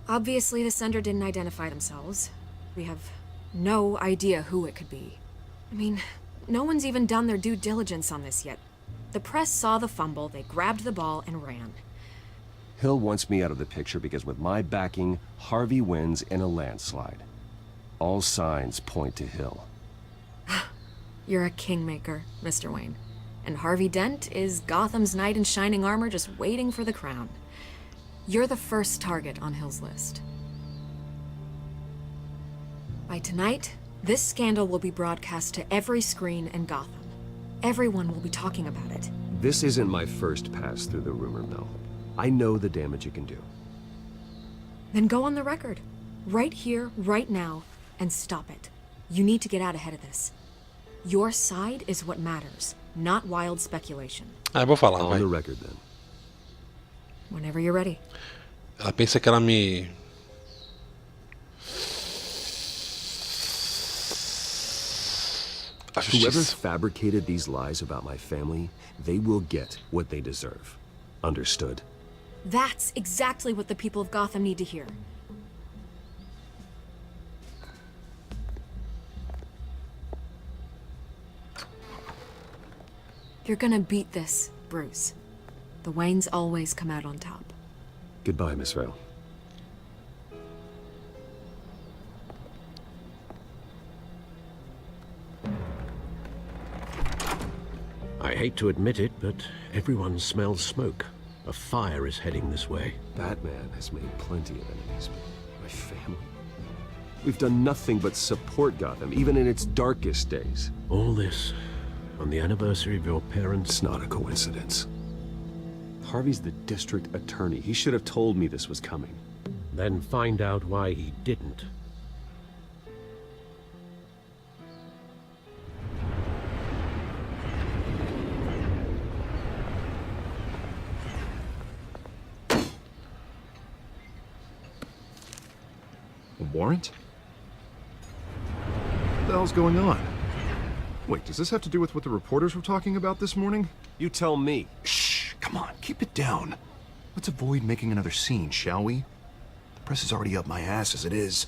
Obviously, the sender didn't identify themselves. We have no idea who it could be. I mean, no one's even done their due diligence on this yet. The press saw the fumble, they grabbed the ball and ran. Hill wants me out of the picture because with my backing, Harvey wins in a landslide. All signs point to Hill. You're a kingmaker, Mr. Wayne. And Harvey Dent is Gotham's knight in shining armor just waiting for the crown. You're the first target on Hill's list. By tonight, this scandal will be broadcast to every screen in Gotham. Everyone will be talking about it. This isn't my first pass through the rumor mill. I know the damage it can do. Then go on the record. Right here, right now, and stop it. You need to get out ahead of this. Your side is what matters, not wild speculation. Vou falar, On vai. the record, then. Whenever you're ready. Ela pensa que ela me... A Whoever justiça. fabricated these lies about my family, they will get what they deserve. Understood? That's exactly what the people of Gotham need to hear. You're gonna beat this, Bruce. The Waynes always come out on top. Goodbye, Miss Vale. I hate to admit it, but everyone smells smoke. A fire is heading this way. Batman has made plenty of enemies, but my family? We've done nothing but support Gotham, even in its darkest days. All this on the anniversary of your parents' It's not a coincidence. Harvey's the district attorney. He should have told me this was coming. Then find out why he didn't. A warrant? What the hell's going on? Wait, does this have to do with what the reporters were talking about this morning? You tell me. Shh, come on, keep it down. Let's avoid making another scene, shall we? The press is already up my ass as it is.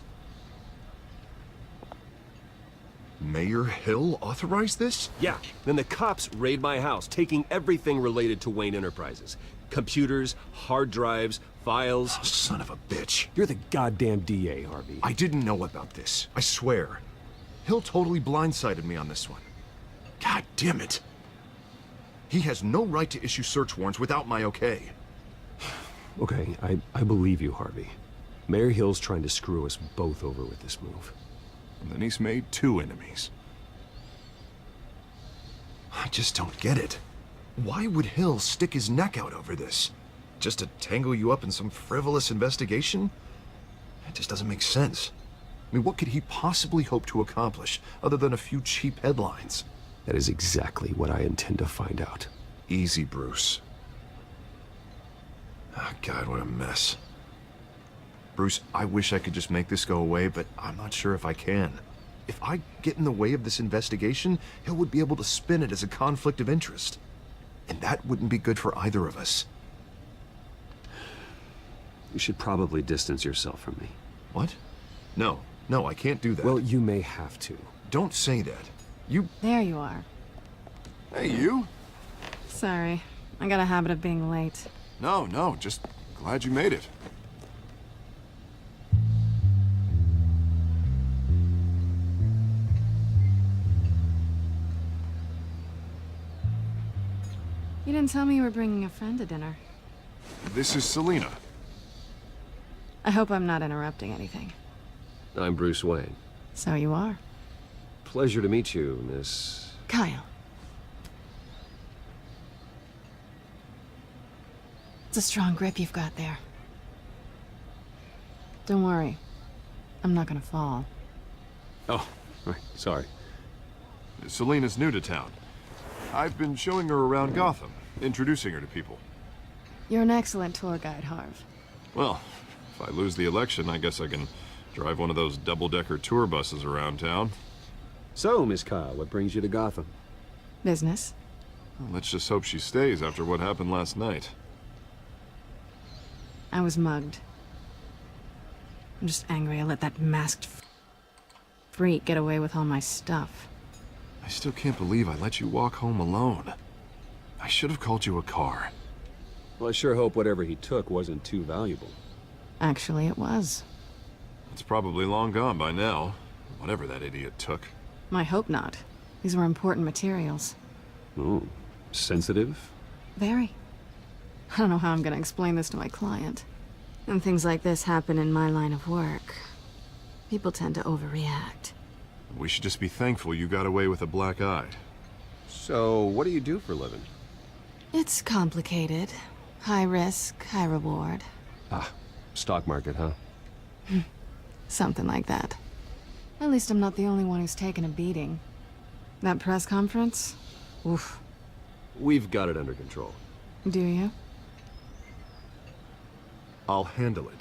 Mayor Hill authorized this? Yeah, then the cops raid my house, taking everything related to Wayne Enterprises. Computers, hard drives, files. Oh, son of a bitch. You're the goddamn DA, Harvey. I didn't know about this, I swear. Hill totally blindsided me on this one. God damn it. He has no right to issue search warrants without my okay. Okay, I believe you, Harvey. Mayor Hill's trying to screw us both over with this move. And then he's made two enemies. I just don't get it. Why would Hill stick his neck out over this? Just to tangle you up in some frivolous investigation? It just doesn't make sense. I mean, what could he possibly hope to accomplish other than a few cheap headlines? That is exactly what I intend to find out. Easy, Bruce. Oh, God, what a mess. Bruce, I wish I could just make this go away, but I'm not sure if I can. If I get in the way of this investigation, Hill would be able to spin it as a conflict of interest. And that wouldn't be good for either of us. You should probably distance yourself from me. What? No, I can't do that. Well, you may have to. Don't say that. There you are. Hey, you? Sorry. I got a habit of being late. No, just glad you made it. didn't tell me you were bringing a friend to dinner. This is Selena. I hope I'm not interrupting anything. I'm Bruce Wayne. So you are. Pleasure to meet you, Miss... Kyle. It's a strong grip you've got there. Don't worry. I'm not gonna fall. Oh, right, sorry. Selena's new to town. I've been showing her around Gotham, introducing her to people. You're an excellent tour guide, Harv. Well, if I lose the election, I guess I can drive one of those double-decker tour buses around town. So, Miss Kyle, what brings you to Gotham? Business. Well, let's just hope she stays after what happened last night. I was mugged. I'm just angry I let that masked freak get away with all my stuff. I still can't believe I let you walk home alone. I should have called you a car. Well, I sure hope whatever he took wasn't too valuable. Actually, it was. It's probably long gone by now, whatever that idiot took. I hope not. These were important materials. Ooh, sensitive? Very. I don't know how I'm gonna explain this to my client. When things like this happen in my line of work, people tend to overreact. We should just be thankful you got away with a black eye. So, what do you do for a living? It's complicated. High risk, high reward. Ah, stock market, huh? Something like that. At least I'm not the only one who's taken a beating. That press conference? Oof. We've got it under control. Do you? I'll handle it.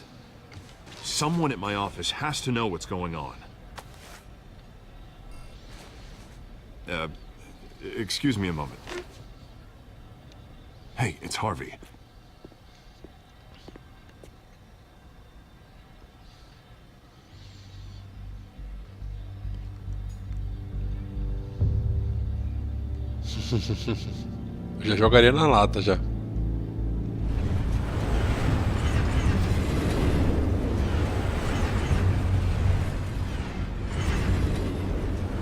Someone at my office has to know what's going on. Excuse me a moment. Hey, it's Harvey. Já jogaria na lata já.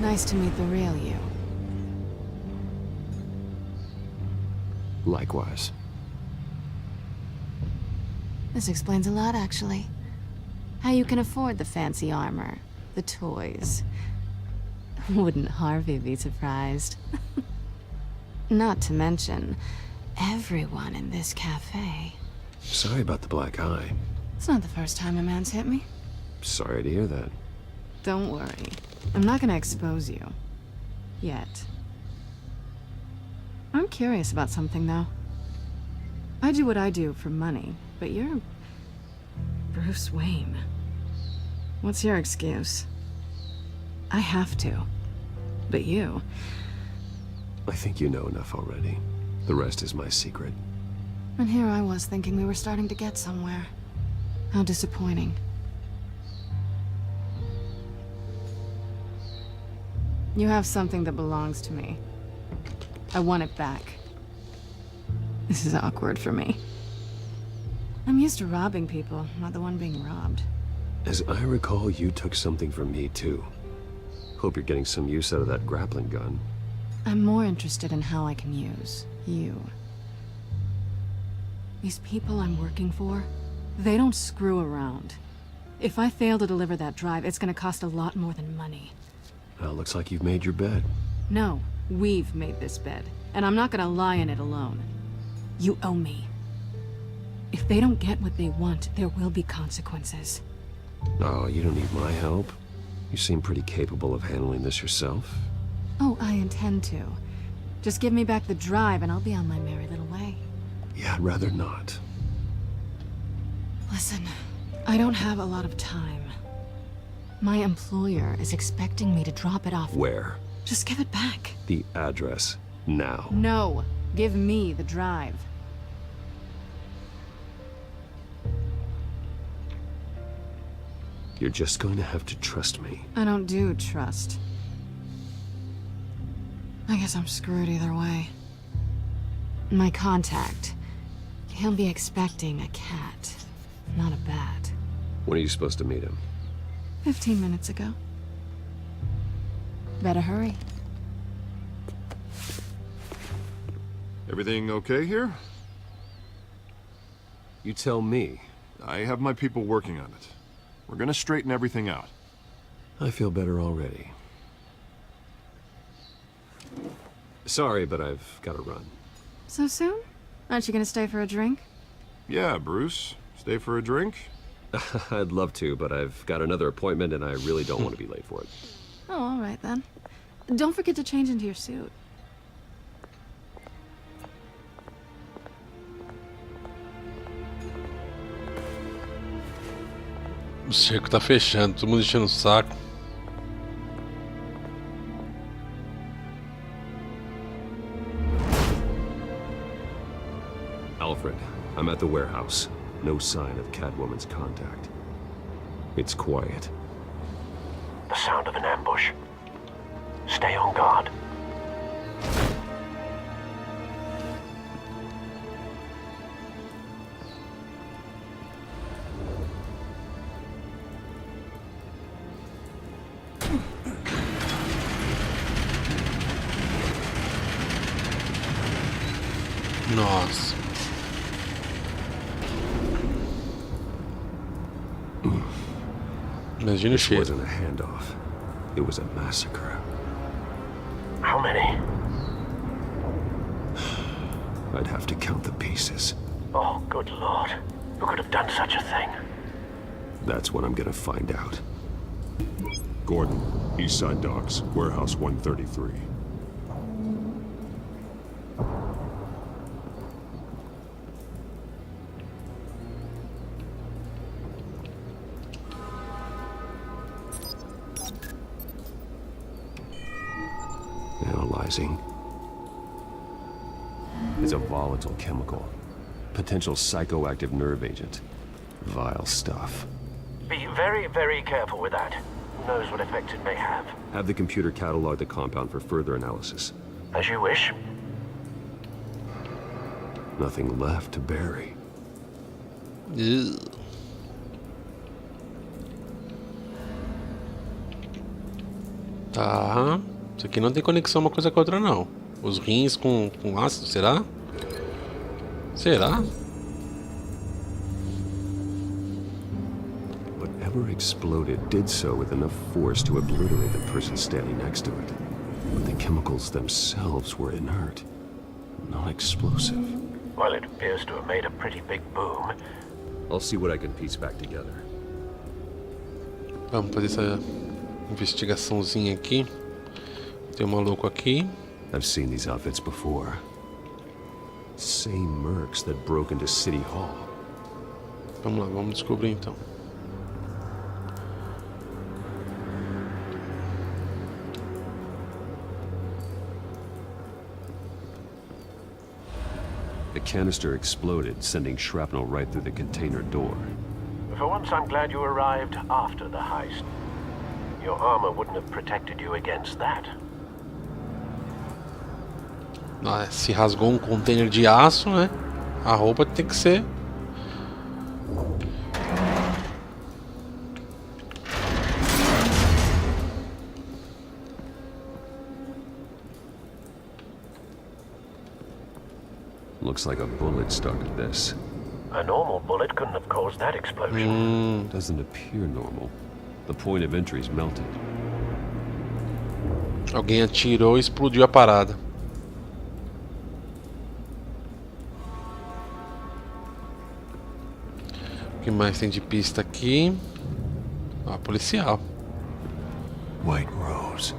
Nice to meet the real you. Likewise. This explains a lot, actually. How you can afford the fancy armor, the toys. Wouldn't Harvey be surprised? Not to mention, everyone in this cafe. Sorry about the black eye. It's not the first time a man's hit me. Sorry to hear that. Don't worry. I'm not gonna expose you. Yet. I'm curious about something, though. I do what I do for money, but you're... Bruce Wayne. What's your excuse? I have to. But you... I think you know enough already. The rest is my secret. And here I was thinking we were starting to get somewhere. How disappointing. You have something that belongs to me. I want it back. This is awkward for me. I'm used to robbing people, not the one being robbed. As I recall, you took something from me, too. Hope you're getting some use out of that grappling gun. I'm more interested in how I can use you. These people I'm working for, they don't screw around. If I fail to deliver that drive, it's gonna cost a lot more than money. Well, looks like you've made your bed. No, we've made this bed, and I'm not gonna lie in it alone. You owe me. If they don't get what they want, there will be consequences. Oh, you don't need my help. You seem pretty capable of handling this yourself. Oh, I intend to. Just give me back the drive and I'll be on my merry little way. Yeah, I'd rather not. Listen, I don't have a lot of time. My employer is expecting me to drop it off. Where? Just give it back. The address, now. No, give me the drive. You're just going to have to trust me. I don't do trust. I guess I'm screwed either way. My contact, he'll be expecting a cat, not a bat. When are you supposed to meet him? 15 minutes ago. Better hurry. Everything okay here? You tell me. I have my people working on it. We're gonna straighten everything out. I feel better already. Sorry, but I've got to run. So soon? Aren't you gonna stay for a drink? Yeah, Bruce. Stay for a drink? I'd love to, but I've got another appointment and I really don't want to be late for it. Oh, all right then. Don't forget to change into your suit. O cerco tá fechando, todo mundo enchendo o saco. Alfred, I'm at the warehouse. No sign of Catwoman's contact. It's quiet. The sound of an ambush. Stay on guard. Nossa. Imagina o This cheiro. wasn't a handoff. It was a massacre. How many? I'd have to count the pieces. Oh, good lord. Who could have done such a thing? That's what I'm gonna find out. Gordon, Eastside Docks, Warehouse 133. Analyzing. It's a volatile chemical. Potential psychoactive nerve agent. Vile stuff. Be very, very careful with that. Who knows what effects it may have. Have the computer catalog the compound for further analysis. As you wish. Nothing left to bury. Ugh. Tá. Isso aqui não tem conexão uma coisa com a outra, não. Os rins com ácido, será? Será? Whatever exploded did so with enough force to obliterate the person standing next to it. But the chemicals themselves were inert, not explosive. Well, it appears to have made a pretty big boom. I'll see what I can piece back together. Vamos fazer essa investigaçãozinha aqui. Tem um maluco aqui. I've seen these outfits before. Same mercs that broke into City Hall. Vamos lá, vamos descobrir então. The canister exploded, sending shrapnel right through the container door. For once, I'm glad you arrived after the heist. Your armor wouldn't have protected you against that. Ah, se rasgou um container de aço, né? A roupa tem que ser. Looks like a bullet started this. A normal bullet couldn't have caused that explosion. Doesn't appear normal. The point of entry's melted. Alguém atirou e explodiu a parada. O que mais tem de pista aqui? Ah, policial. White Rose.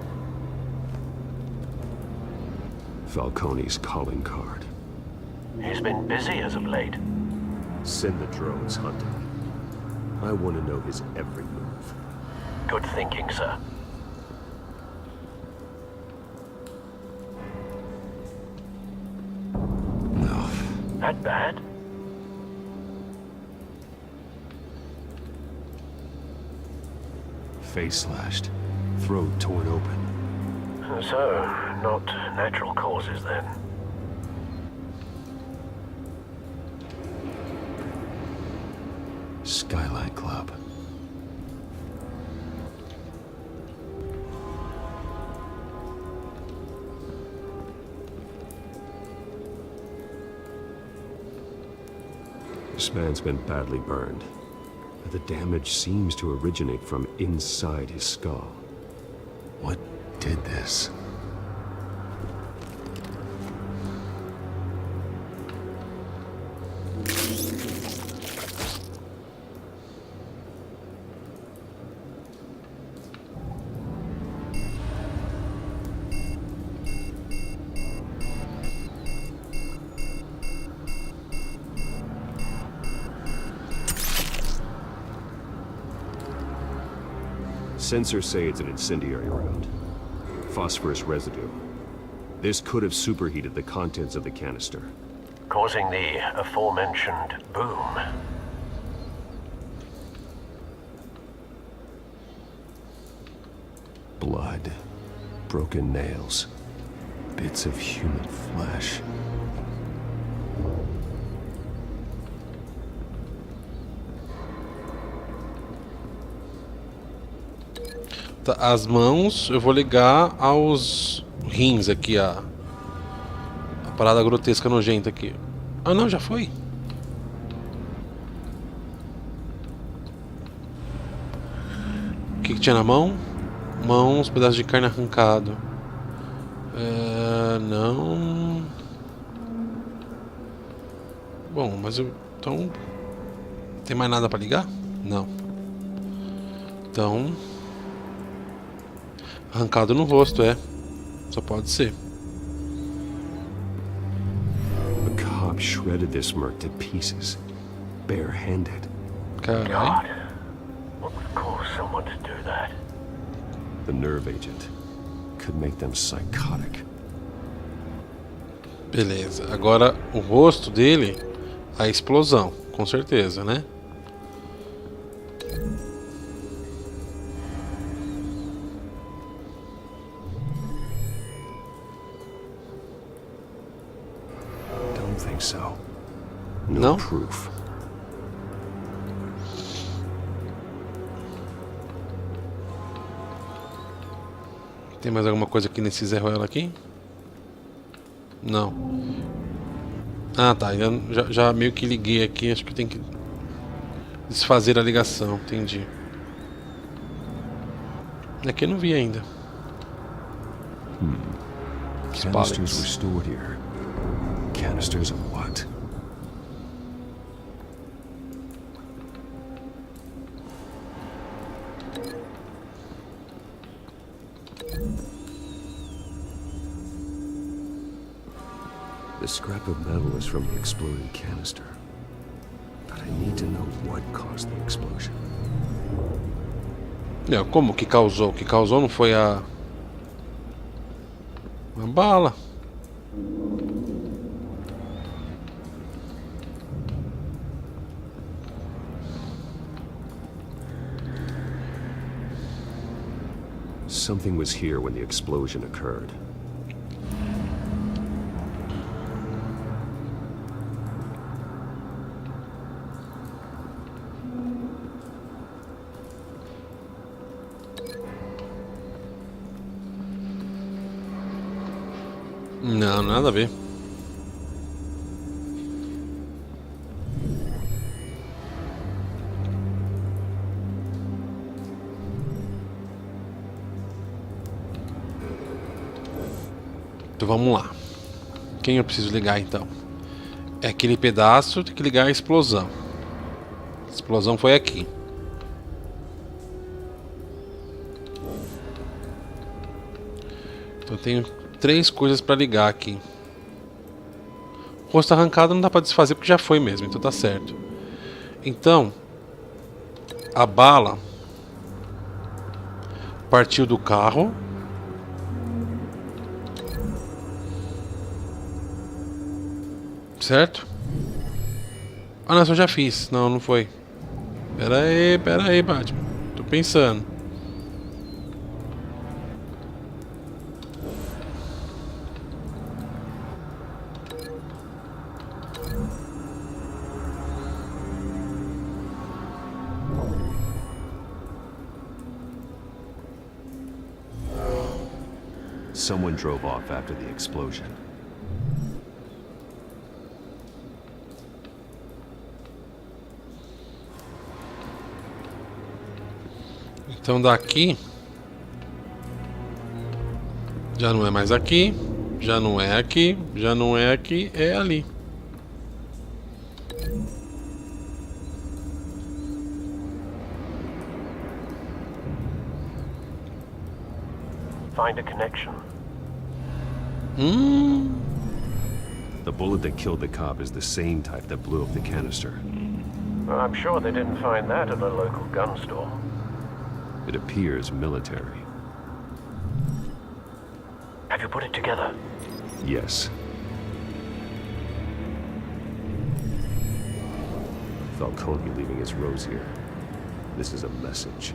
Falcone's calling card. He's been busy as of late. Send the drones hunting. I want to know his every move. Good thinking, sir. No. That bad? Face slashed. Throat torn open. So, not natural causes then. Skylight Club. man's been badly burned. The damage seems to originate from inside his skull. What did this? Sensors say it's an incendiary round. Phosphorus residue. This could have superheated the contents of the canister, causing the aforementioned boom. Blood, broken nails, bits of human flesh. Tá, as mãos eu vou ligar aos rins aqui, a parada grotesca nojenta aqui. Ah não, já foi? O que tinha na mão? Mãos, pedaços de carne arrancado. Não. Bom, mas eu... Então... Tem mais nada pra ligar? Não. Então... Arrancado no rosto, é. Só pode ser. A cop shredded this merc to pieces, bare-handed. Caralho. What would cause someone to do that? The nerve agent could make them psychotic. Beleza. Agora o rosto dele, a explosão, com certeza, né? So, no proof. Tem mais alguma coisa aqui nesse Zé Ruela aqui? Não. Ah, tá. Já meio que liguei aqui. Acho que tem que desfazer a ligação. Entendi. Aqui eu não vi ainda. Canisters were stored here. Canisters of what? The scrap of metal is from the exploding canister. But I need to know what caused the explosion. Como que causou? O que causou não foi a bala. Something was here when the explosion occurred. Não, nada a ver. Então vamos lá. Quem eu preciso ligar então? É aquele pedaço, tem que ligar a explosão. A explosão foi aqui. Então eu tenho 3 coisas para ligar aqui. O rosto arrancado não dá para desfazer porque já foi mesmo, então tá certo. Então, a bala partiu do carro. Certo? Ah, não, isso eu já fiz. Não, não foi. Pera aí, Batman. Tô pensando. Someone drove off after the explosion. Então daqui já não é mais aqui, já não é aqui, já não é aqui, é ali. Find a connection. The bullet that killed the cop is the same type that blew up the canister. Well, I'm sure they didn't find that at a local gun store. It appears military. Have you put it together? Yes. Falcone leaving his rose here. This is a message.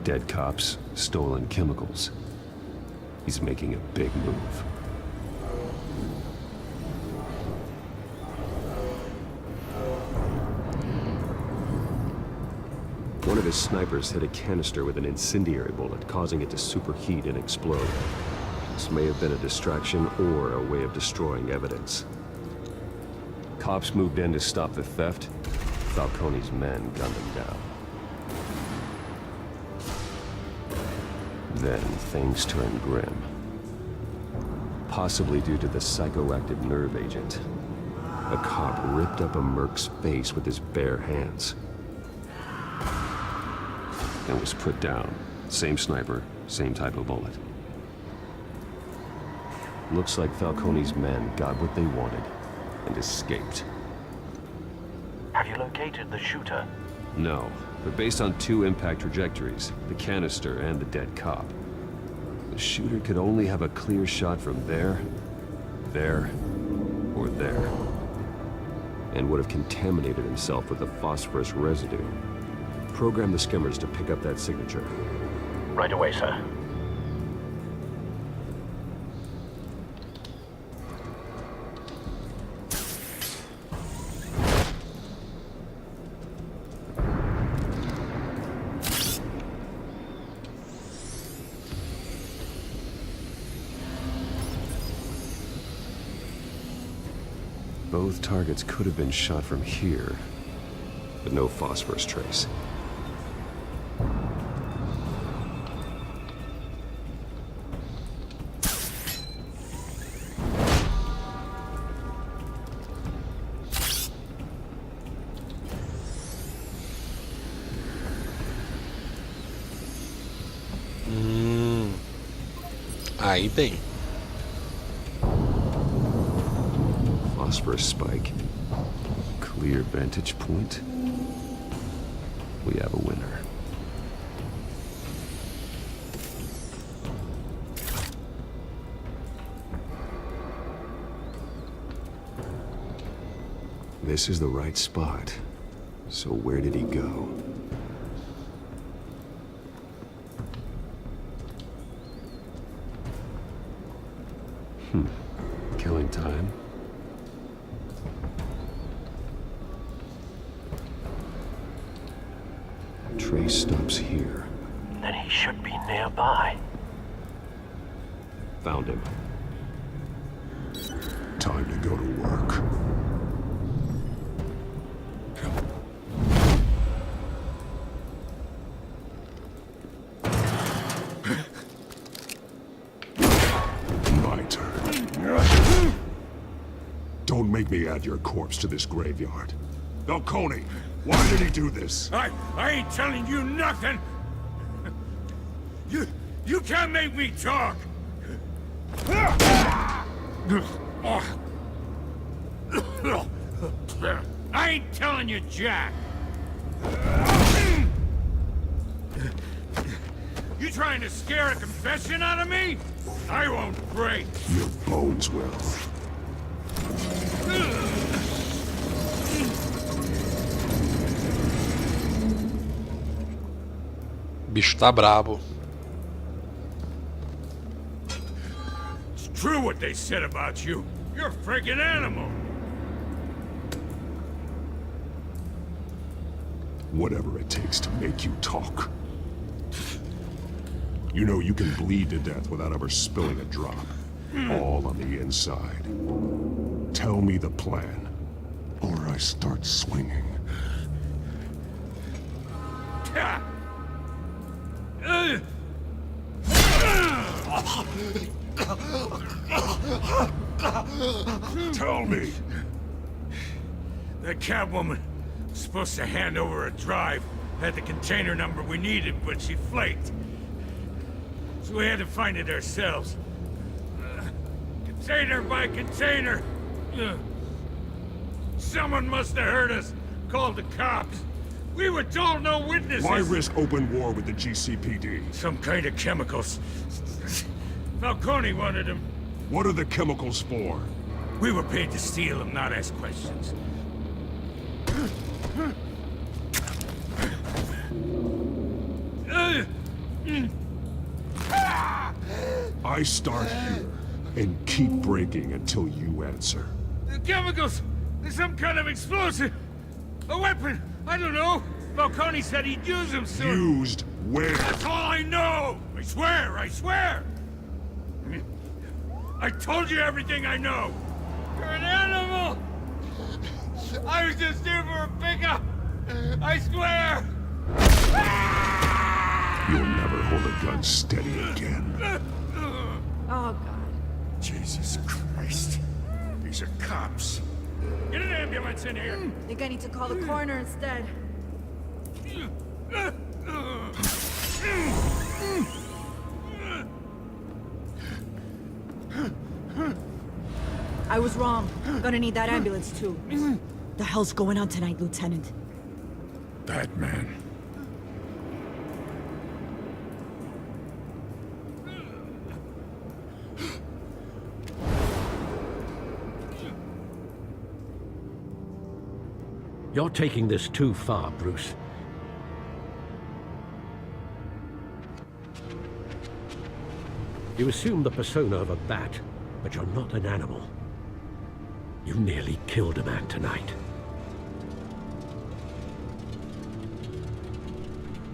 Dead cops, stolen chemicals. He's making a big move. One of his snipers hit a canister with an incendiary bullet, causing it to superheat and explode. This may have been a distraction or a way of destroying evidence. Cops moved in to stop the theft. Falcone's men gunned him down. Then things turned grim. Possibly due to the psychoactive nerve agent. A cop ripped up a merc's face with his bare hands. And was put down. Same sniper, same type of bullet. Looks like Falcone's men got what they wanted and escaped. Have you located the shooter? No, but based on two impact trajectories, the canister and the dead cop, the shooter could only have a clear shot from there, or there, and would have contaminated himself with the phosphorus residue. Program the skimmers to pick up that signature. Right away, sir. Both targets could have been shot from here, but no phosphorus trace. Aí tem. Phosphorus spike. Clear vantage point. We have a winner. This is the right spot. So where did he go? Killing time. Trace stops here. Then he should be nearby. Found him. Time to go to work. My turn. Don't make me add your corpse to this graveyard. Falcone, why did he do this? I ain't telling you nothing. You can't make me talk. I ain't telling you jack. You trying to scare a confession out of me? I won't break. Your bones will. Bicho tá brabo. It's true what they said about you. You're a freaking animal. Whatever it takes to make you talk. You know you can bleed to death without ever spilling a drop. All on the inside. Tell me the plan, or I start swinging. Tell me. The Catwoman was supposed to hand over a drive. Had the container number we needed, but she flaked. So we had to find it ourselves. Container by container. Someone must have heard us. Called the cops. We were told no witnesses. Why risk open war with the GCPD? Some kind of chemicals. Falcone wanted them. What are the chemicals for? We were paid to steal them, not ask questions. I start here and keep breaking until you answer. The chemicals! There's some kind of explosive! A weapon! I don't know! Falcone said he'd use them soon! Used where? That's all I know! I swear! I swear! I told you everything I know! You're an animal! I was just here for a pickup! I swear! You'll never hold a gun steady again. Oh, God. Jesus Christ. These are cops. Get an ambulance in here! Think I need to call the coroner instead. I was wrong. Gonna need that ambulance, too. The hell's going on tonight, Lieutenant? Batman. You're taking this too far, Bruce. You assume the persona of a bat, but you're not an animal. You nearly killed a man tonight.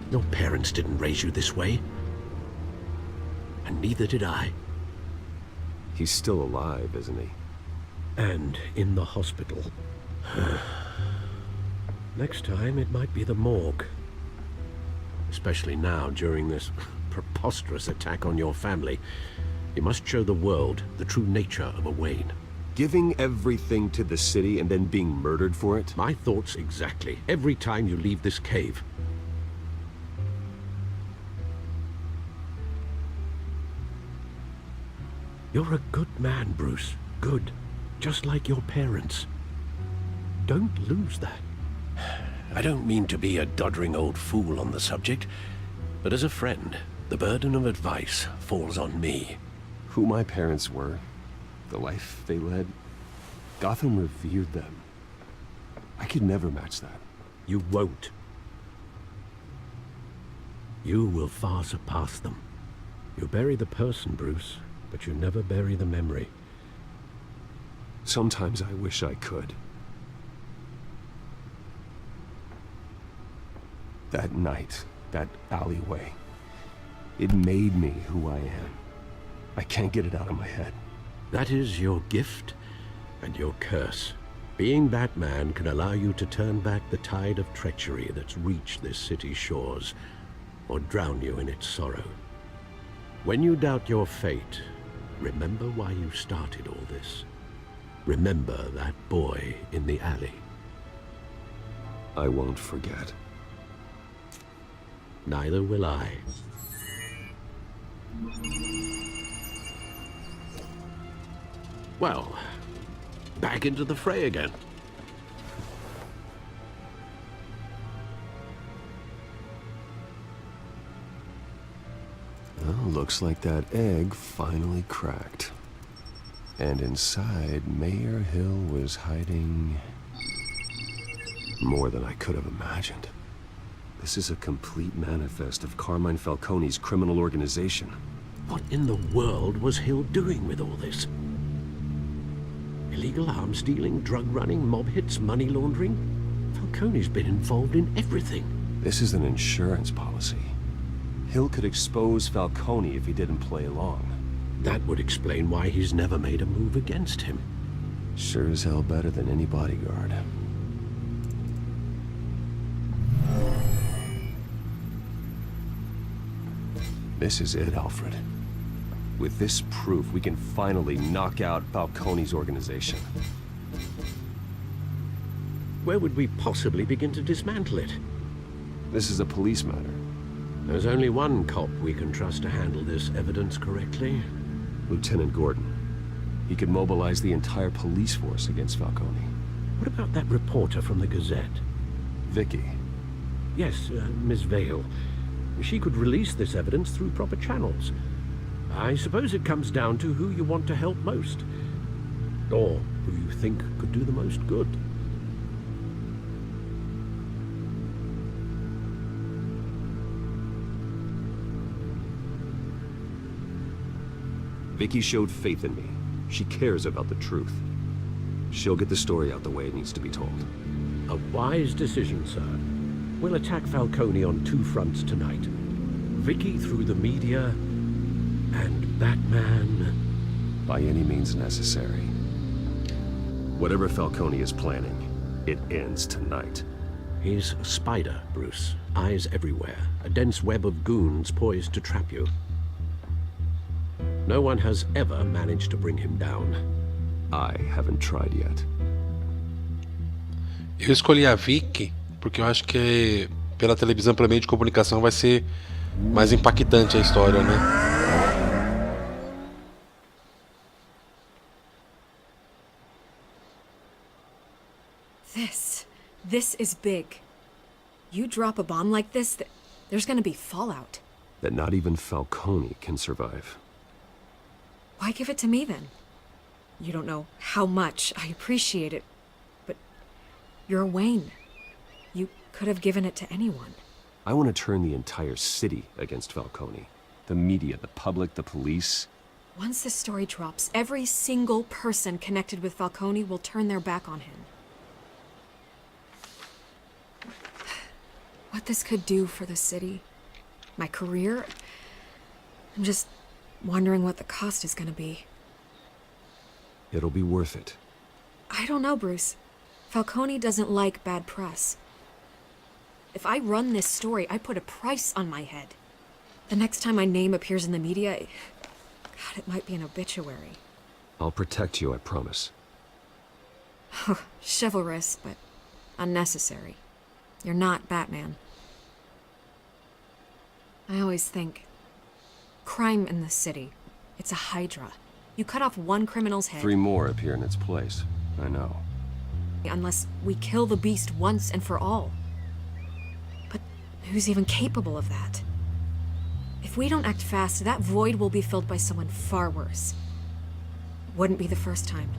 Your parents didn't raise you this way. And neither did I. He's still alive, isn't he? And in the hospital. Next time, it might be the morgue. Especially now, during this preposterous attack on your family. You must show the world the true nature of a Wayne. Giving everything to the city and then being murdered for it? My thoughts exactly. Every time you leave this cave. You're a good man, Bruce. Good. Just like your parents. Don't lose that. I don't mean to be a doddering old fool on the subject, but as a friend, the burden of advice falls on me. Who my parents were, the life they led, Gotham revered them. I could never match that. You won't. You will far surpass them. You bury the person, Bruce, but you never bury the memory. Sometimes I wish I could. That night, that alleyway, it made me who I am. I can't get it out of my head. That is your gift and your curse. Being Batman can allow you to turn back the tide of treachery that's reached this city's shores, or drown you in its sorrow. When you doubt your fate, remember why you started all this. Remember that boy in the alley. I won't forget. Neither will I. Well, back into the fray again. Well, looks like that egg finally cracked. And inside, Mayor Hill was hiding more than I could have imagined. This is a complete manifest of Carmine Falcone's criminal organization. What in the world was Hill doing with all this? Illegal arms dealing, drug running, mob hits, money laundering? Falcone's been involved in everything. This is an insurance policy. Hill could expose Falcone if he didn't play along. That would explain why he's never made a move against him. Sure as hell better than any bodyguard. This is it, Alfred. With this proof, we can finally knock out Falcone's organization. Where would we possibly begin to dismantle it? This is a police matter. There's only one cop we can trust to handle this evidence correctly. Lieutenant Gordon. He could mobilize the entire police force against Falcone. What about that reporter from the Gazette? Vicky. Yes, Miss Vale. She could release this evidence through proper channels. I suppose it comes down to who you want to help most. Or who you think could do the most good. Vicky showed faith in me. She cares about the truth. She'll get the story out the way it needs to be told. A wise decision, sir. We'll attack Falcone on two fronts tonight. Vicky through the media, and Batman... by any means necessary. Whatever Falcone is planning, it ends tonight. He's a spider, Bruce. Eyes everywhere. A dense web of goons poised to trap you. No one has ever managed to bring him down. I haven't tried yet. Eu escolhi a Vicky porque eu acho que pela televisão, pelo meio de comunicação, vai ser mais impactante a história, né? This is big. You drop a bomb like this, there's gonna be fallout. That not even Falcone can survive. Why give it to me, then? You don't know how much I appreciate it, but you're Wayne. You could have given it to anyone. I want to turn the entire city against Falcone. The media, the public, the police. Once this story drops, every single person connected with Falcone will turn their back on him. What this could do for the city, my career, I'm just wondering what the cost is gonna be. It'll be worth it. I don't know, Bruce. Falcone doesn't like bad press. If I run this story, I put a price on my head. The next time my name appears in the media, God, it might be an obituary. I'll protect you, I promise. Chivalrous, but unnecessary. You're not Batman. I always think, crime in the city, it's a hydra. You cut off one criminal's head... 3 more appear in its place. I know. Unless we kill the beast once and for all. But who's even capable of that? If we don't act fast, that void will be filled by someone far worse. Wouldn't be the first time.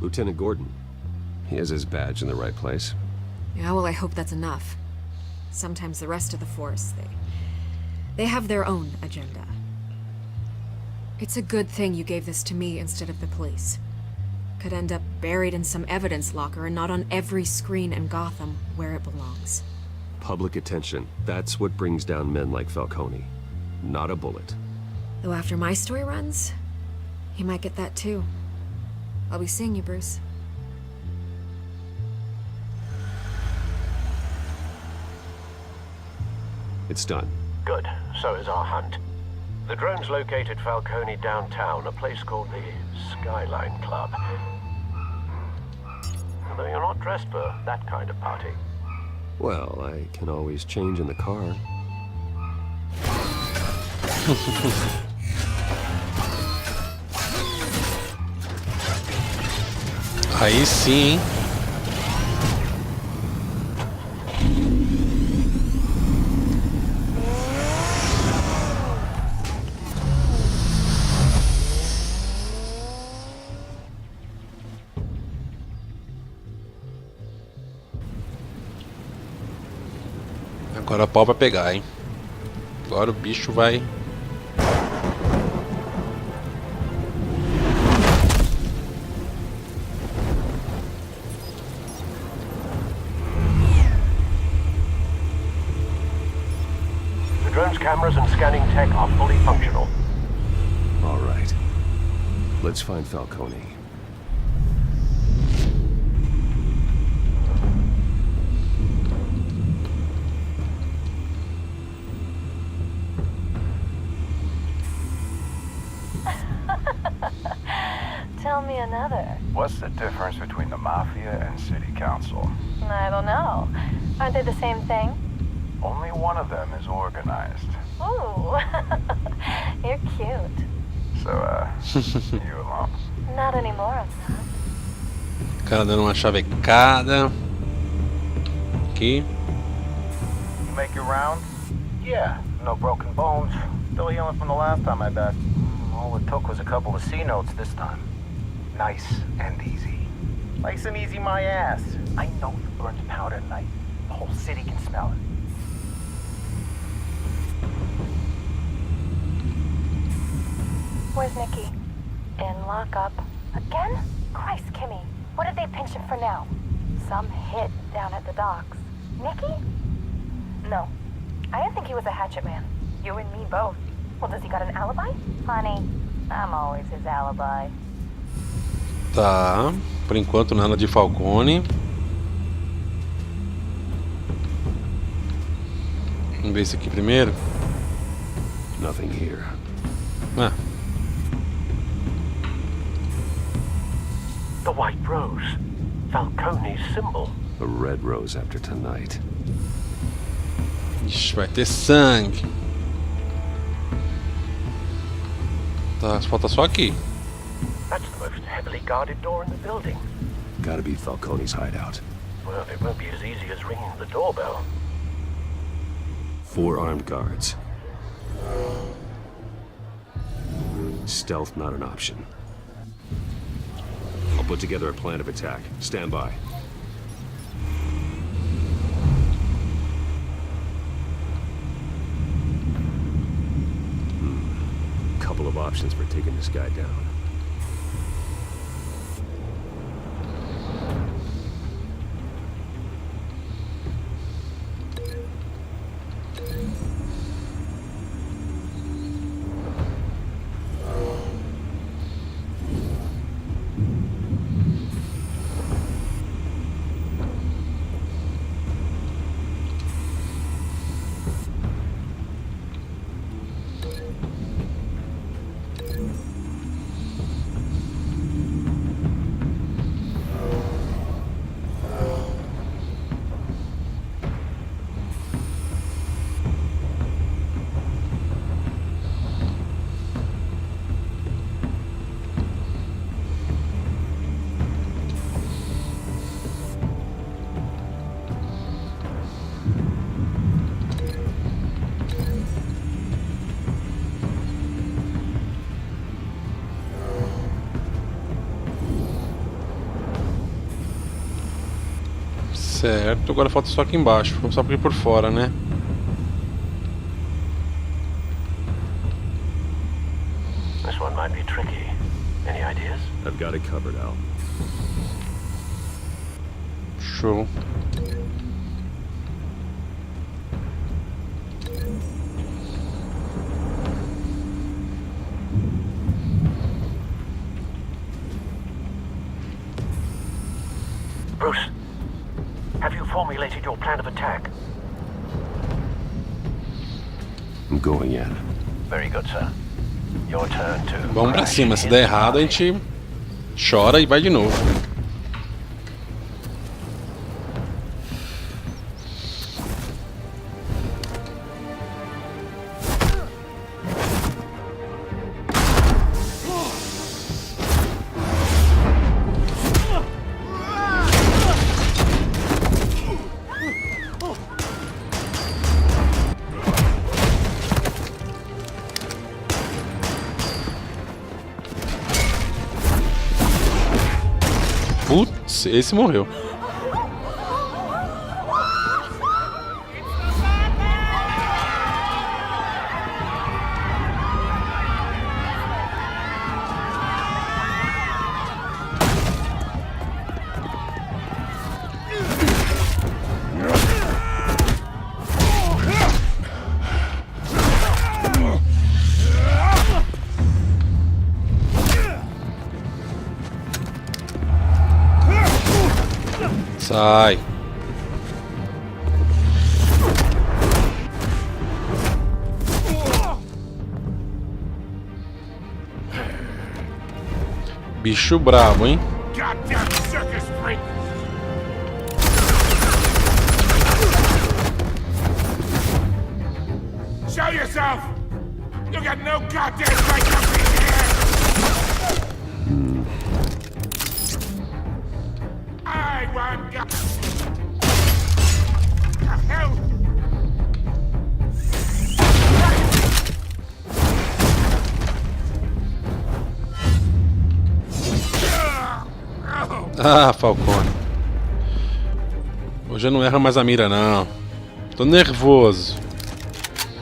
Lieutenant Gordon. He has his badge in the right place. Yeah, well, I hope that's enough. Sometimes the rest of the force, they have their own agenda. It's a good thing you gave this to me instead of the police. Could end up buried in some evidence locker and not on every screen in Gotham where it belongs. Public attention. That's what brings down men like Falcone. Not a bullet. Though after my story runs, he might get that too. I'll be seeing you, Bruce. It's done. Good. So is our hunt. The drones located Falcone downtown, a place called the Skyline Club. Although you're not dressed for that kind of party. Well, I can always change in the car. Aí sim, hein? Agora o pau vai pegar, hein? Agora o bicho vai... The drone's cameras and scanning tech are fully functional. All right. Let's find Falcone. another. What's the difference between the Mafia and City Council? I don't know. Aren't they the same thing? Only one of them is organized. Ooh, you're cute. So, you alone? Not anymore. O cara dando uma chavecada. Aqui. You make your rounds? Yeah, no broken bones. Still healing from the last time I bet. All it took was a couple of C notes this time. Nice and easy. Nice and easy my ass. I know you burned powder tonight. The whole city can smell it. Where's Nikki? In lockup. Again? Christ, Kimmy. What did they pinch him for now? Some hit down at the docks. Nikki? No. I didn't think he was a hatchet man. You and me both. Well, does he got an alibi? Honey, I'm always his alibi. Tá. Por enquanto nada de Falcone. Vamos ver esse aqui primeiro. Nothing here. Ah. The white rose. Falcone's symbol. A red rose after tonight. Ixi, vai ter sangue. Tá, falta só aqui. That's the most heavily guarded door in the building. Gotta be Falcone's hideout. Well, it won't be as easy as ringing the doorbell. 4 armed guards. Stealth not an option. I'll put together a plan of attack. Stand by. Couple of options for taking this guy down. Certo, agora falta só aqui embaixo. Vamos só por aqui por fora, né? This one might be tricky. Any ideas? I've got it covered, Al. Show. Bruce, have you formulated your plan of attack? I'm going in. Very good, sir. Your turn to... Vamos pra cima. Se der errado, a gente chora e vai de novo. Putz, esse morreu. Sai. Bicho brabo, hein? Goddamn circus freak! Show yourself! You got no goddamn right to be here! I want God. The hell? Ah, Falcone. Hoje eu não erro mais a mira, não. Tô nervoso.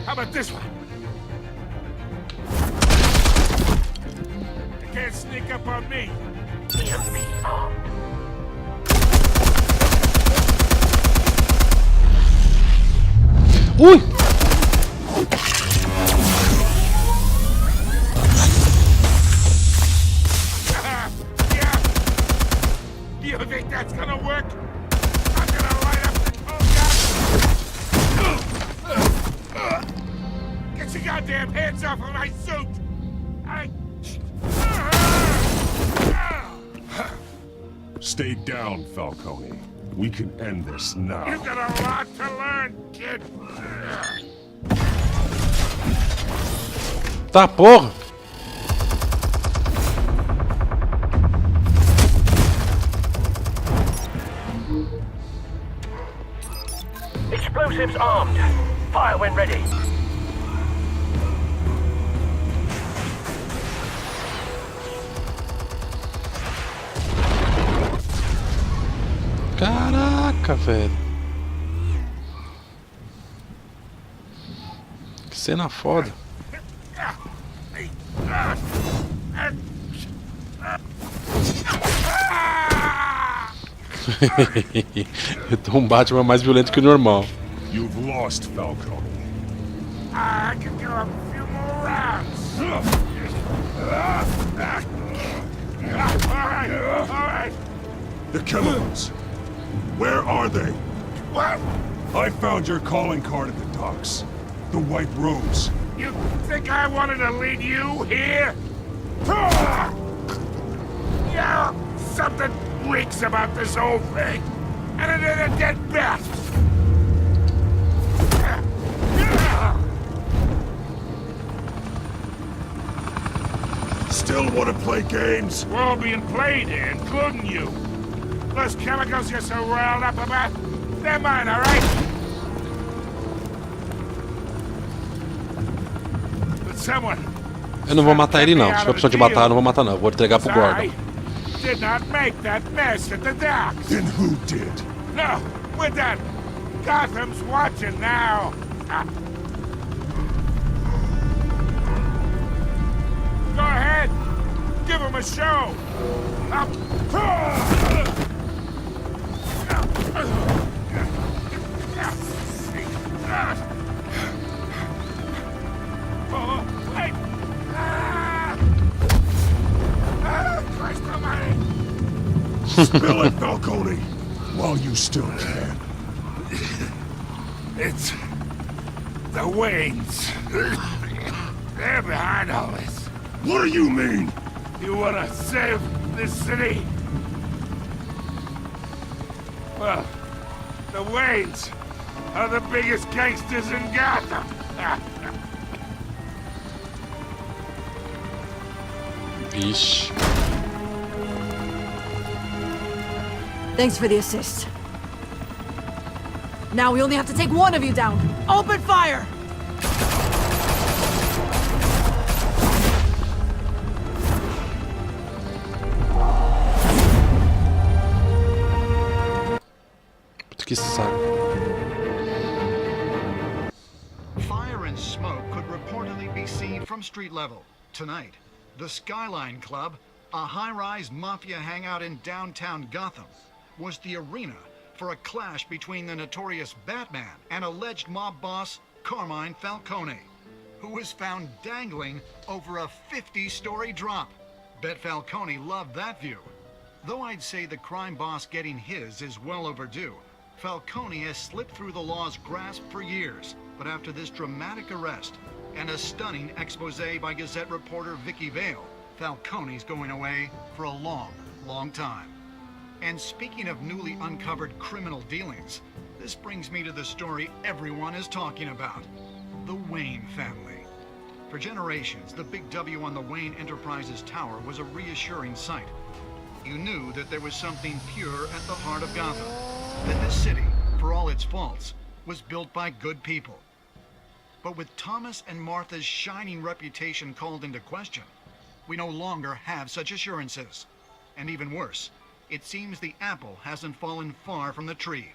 How about this one? You can't sneak up on me. Ui! You think that's gonna work? I'm gonna light up the Get your goddamn hands off of my suit! Stay down, Falcone. We can end this now. You've got a lot to learn, kid. Tá, porra! Explosives armed. Fire when ready. Caraca, velho. Que cena foda. Eu tô um Batman mais violento que o normal. You've lost, Falcone. I can do a few more rounds. All right. The chemicals. Where are they? What? I found your calling card at the docks. The White Rose. You think I wanted to lead you here? Yeah, something reeks about this whole thing. And it is a dead bat. Still want to play games? We're all being played here, including you. Those chemicals you're so riled up about, they're mine, all right? But someone... Eu não vou matar ele não. Se for opção de matar, eu não vou matar não. Eu vou entregar pro Gordon. Did not make that mess at the docks. Then who did? No, we're done. Gotham's watching now. Go ahead. Give him a show. Oh, wait. Christ almighty. Spill it, Falcone, while you still can. It's the Waynes. They're behind all this. What do you mean? You want to save this city? Well, the Waynes are the biggest gangsters in Gotham. Vixe. Thanks for the assist. Now we only have to take one of you down. Open fire! Que saco. Fire and smoke could reportedly be seen from street level. Tonight, the Skyline Club, a high-rise mafia hangout in downtown Gotham, was the arena for a clash between the notorious Batman and alleged mob boss Carmine Falcone, who was found dangling over a 50-story drop. Bet Falcone loved that view. Though I'd say the crime boss getting his is well overdue, Falcone has slipped through the law's grasp for years. But after this dramatic arrest and a stunning expose by Gazette reporter Vicky Vale, Falcone's going away for a long, long time. And speaking of newly uncovered criminal dealings, this brings me to the story everyone is talking about. The Wayne family. For generations, the big W on the Wayne Enterprises tower was a reassuring sight. You knew that there was something pure at the heart of Gotham. That this city, for all its faults, was built by good people. But with Thomas and Martha's shining reputation called into question, we no longer have such assurances. And even worse, it seems the apple hasn't fallen far from the tree.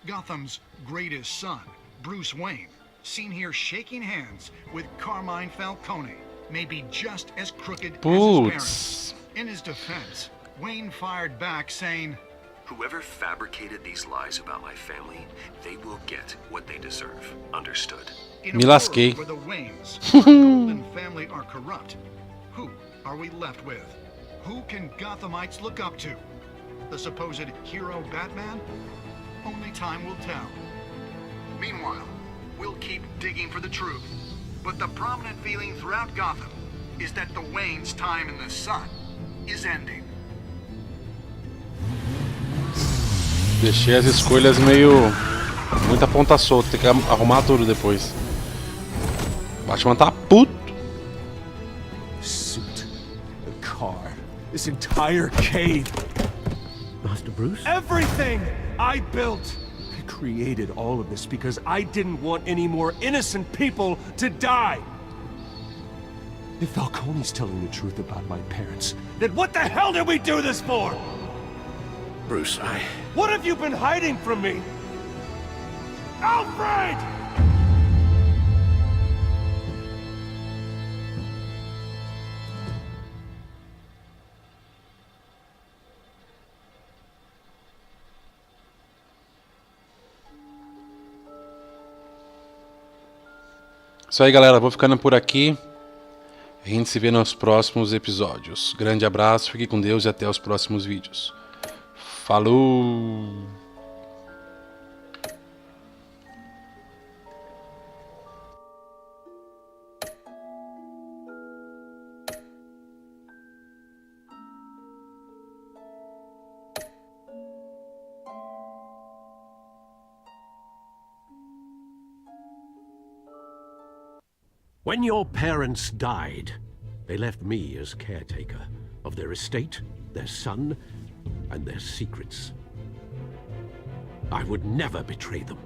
Gotham's greatest son, Bruce Wayne, seen here shaking hands with Carmine Falcone, may be just as crooked as his parents. In his defense, Wayne fired back saying, "Whoever fabricated these lies about my family, they will get what they deserve. Understood?" In a world where the Waynes, our golden family, are corrupt, who are we left with? Who can Gothamites look up to? The supposed hero Batman? Only time will tell. Meanwhile, we'll keep digging for the truth. But the prominent feeling throughout Gotham is that the Waynes' time in the sun is ending. Deixei as escolhas meio... muita ponta solta, tem que arrumar tudo depois. Batman tá puto. Suit, the car, this entire cave. Master Bruce? Everything I built. I created all of this because I didn't want any more innocent people to die. If Falcone's telling the truth about my parents, then what the hell did we do this for? Bruce, What have you been hiding from me? Alfred! Isso aí, galera, vou ficando por aqui. A gente se vê nos próximos episódios. Grande abraço, fique com Deus e até os próximos vídeos. Falou! When your parents died, they left me as caretaker of their estate, their son, and their secrets. I would never betray them.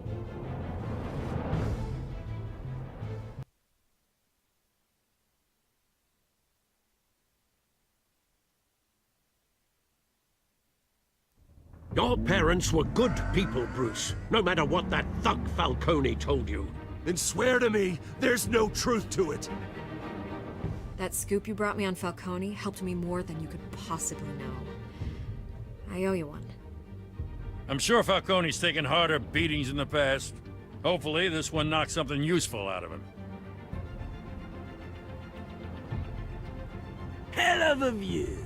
Your parents were good people, Bruce, no matter what that thug Falcone told you. Then swear to me there's no truth to it. That scoop you brought me on Falcone helped me more than you could possibly know. I owe you one. I'm sure Falcone's taken harder beatings in the past. Hopefully, this one knocks something useful out of him. Hell of a view.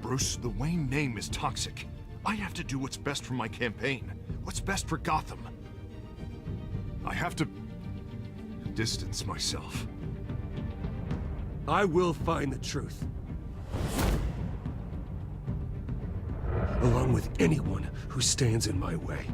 Bruce, the Wayne name is toxic. I have to do what's best for my campaign. What's best for Gotham. I have to distance myself. I will find the truth. Along with anyone who stands in my way.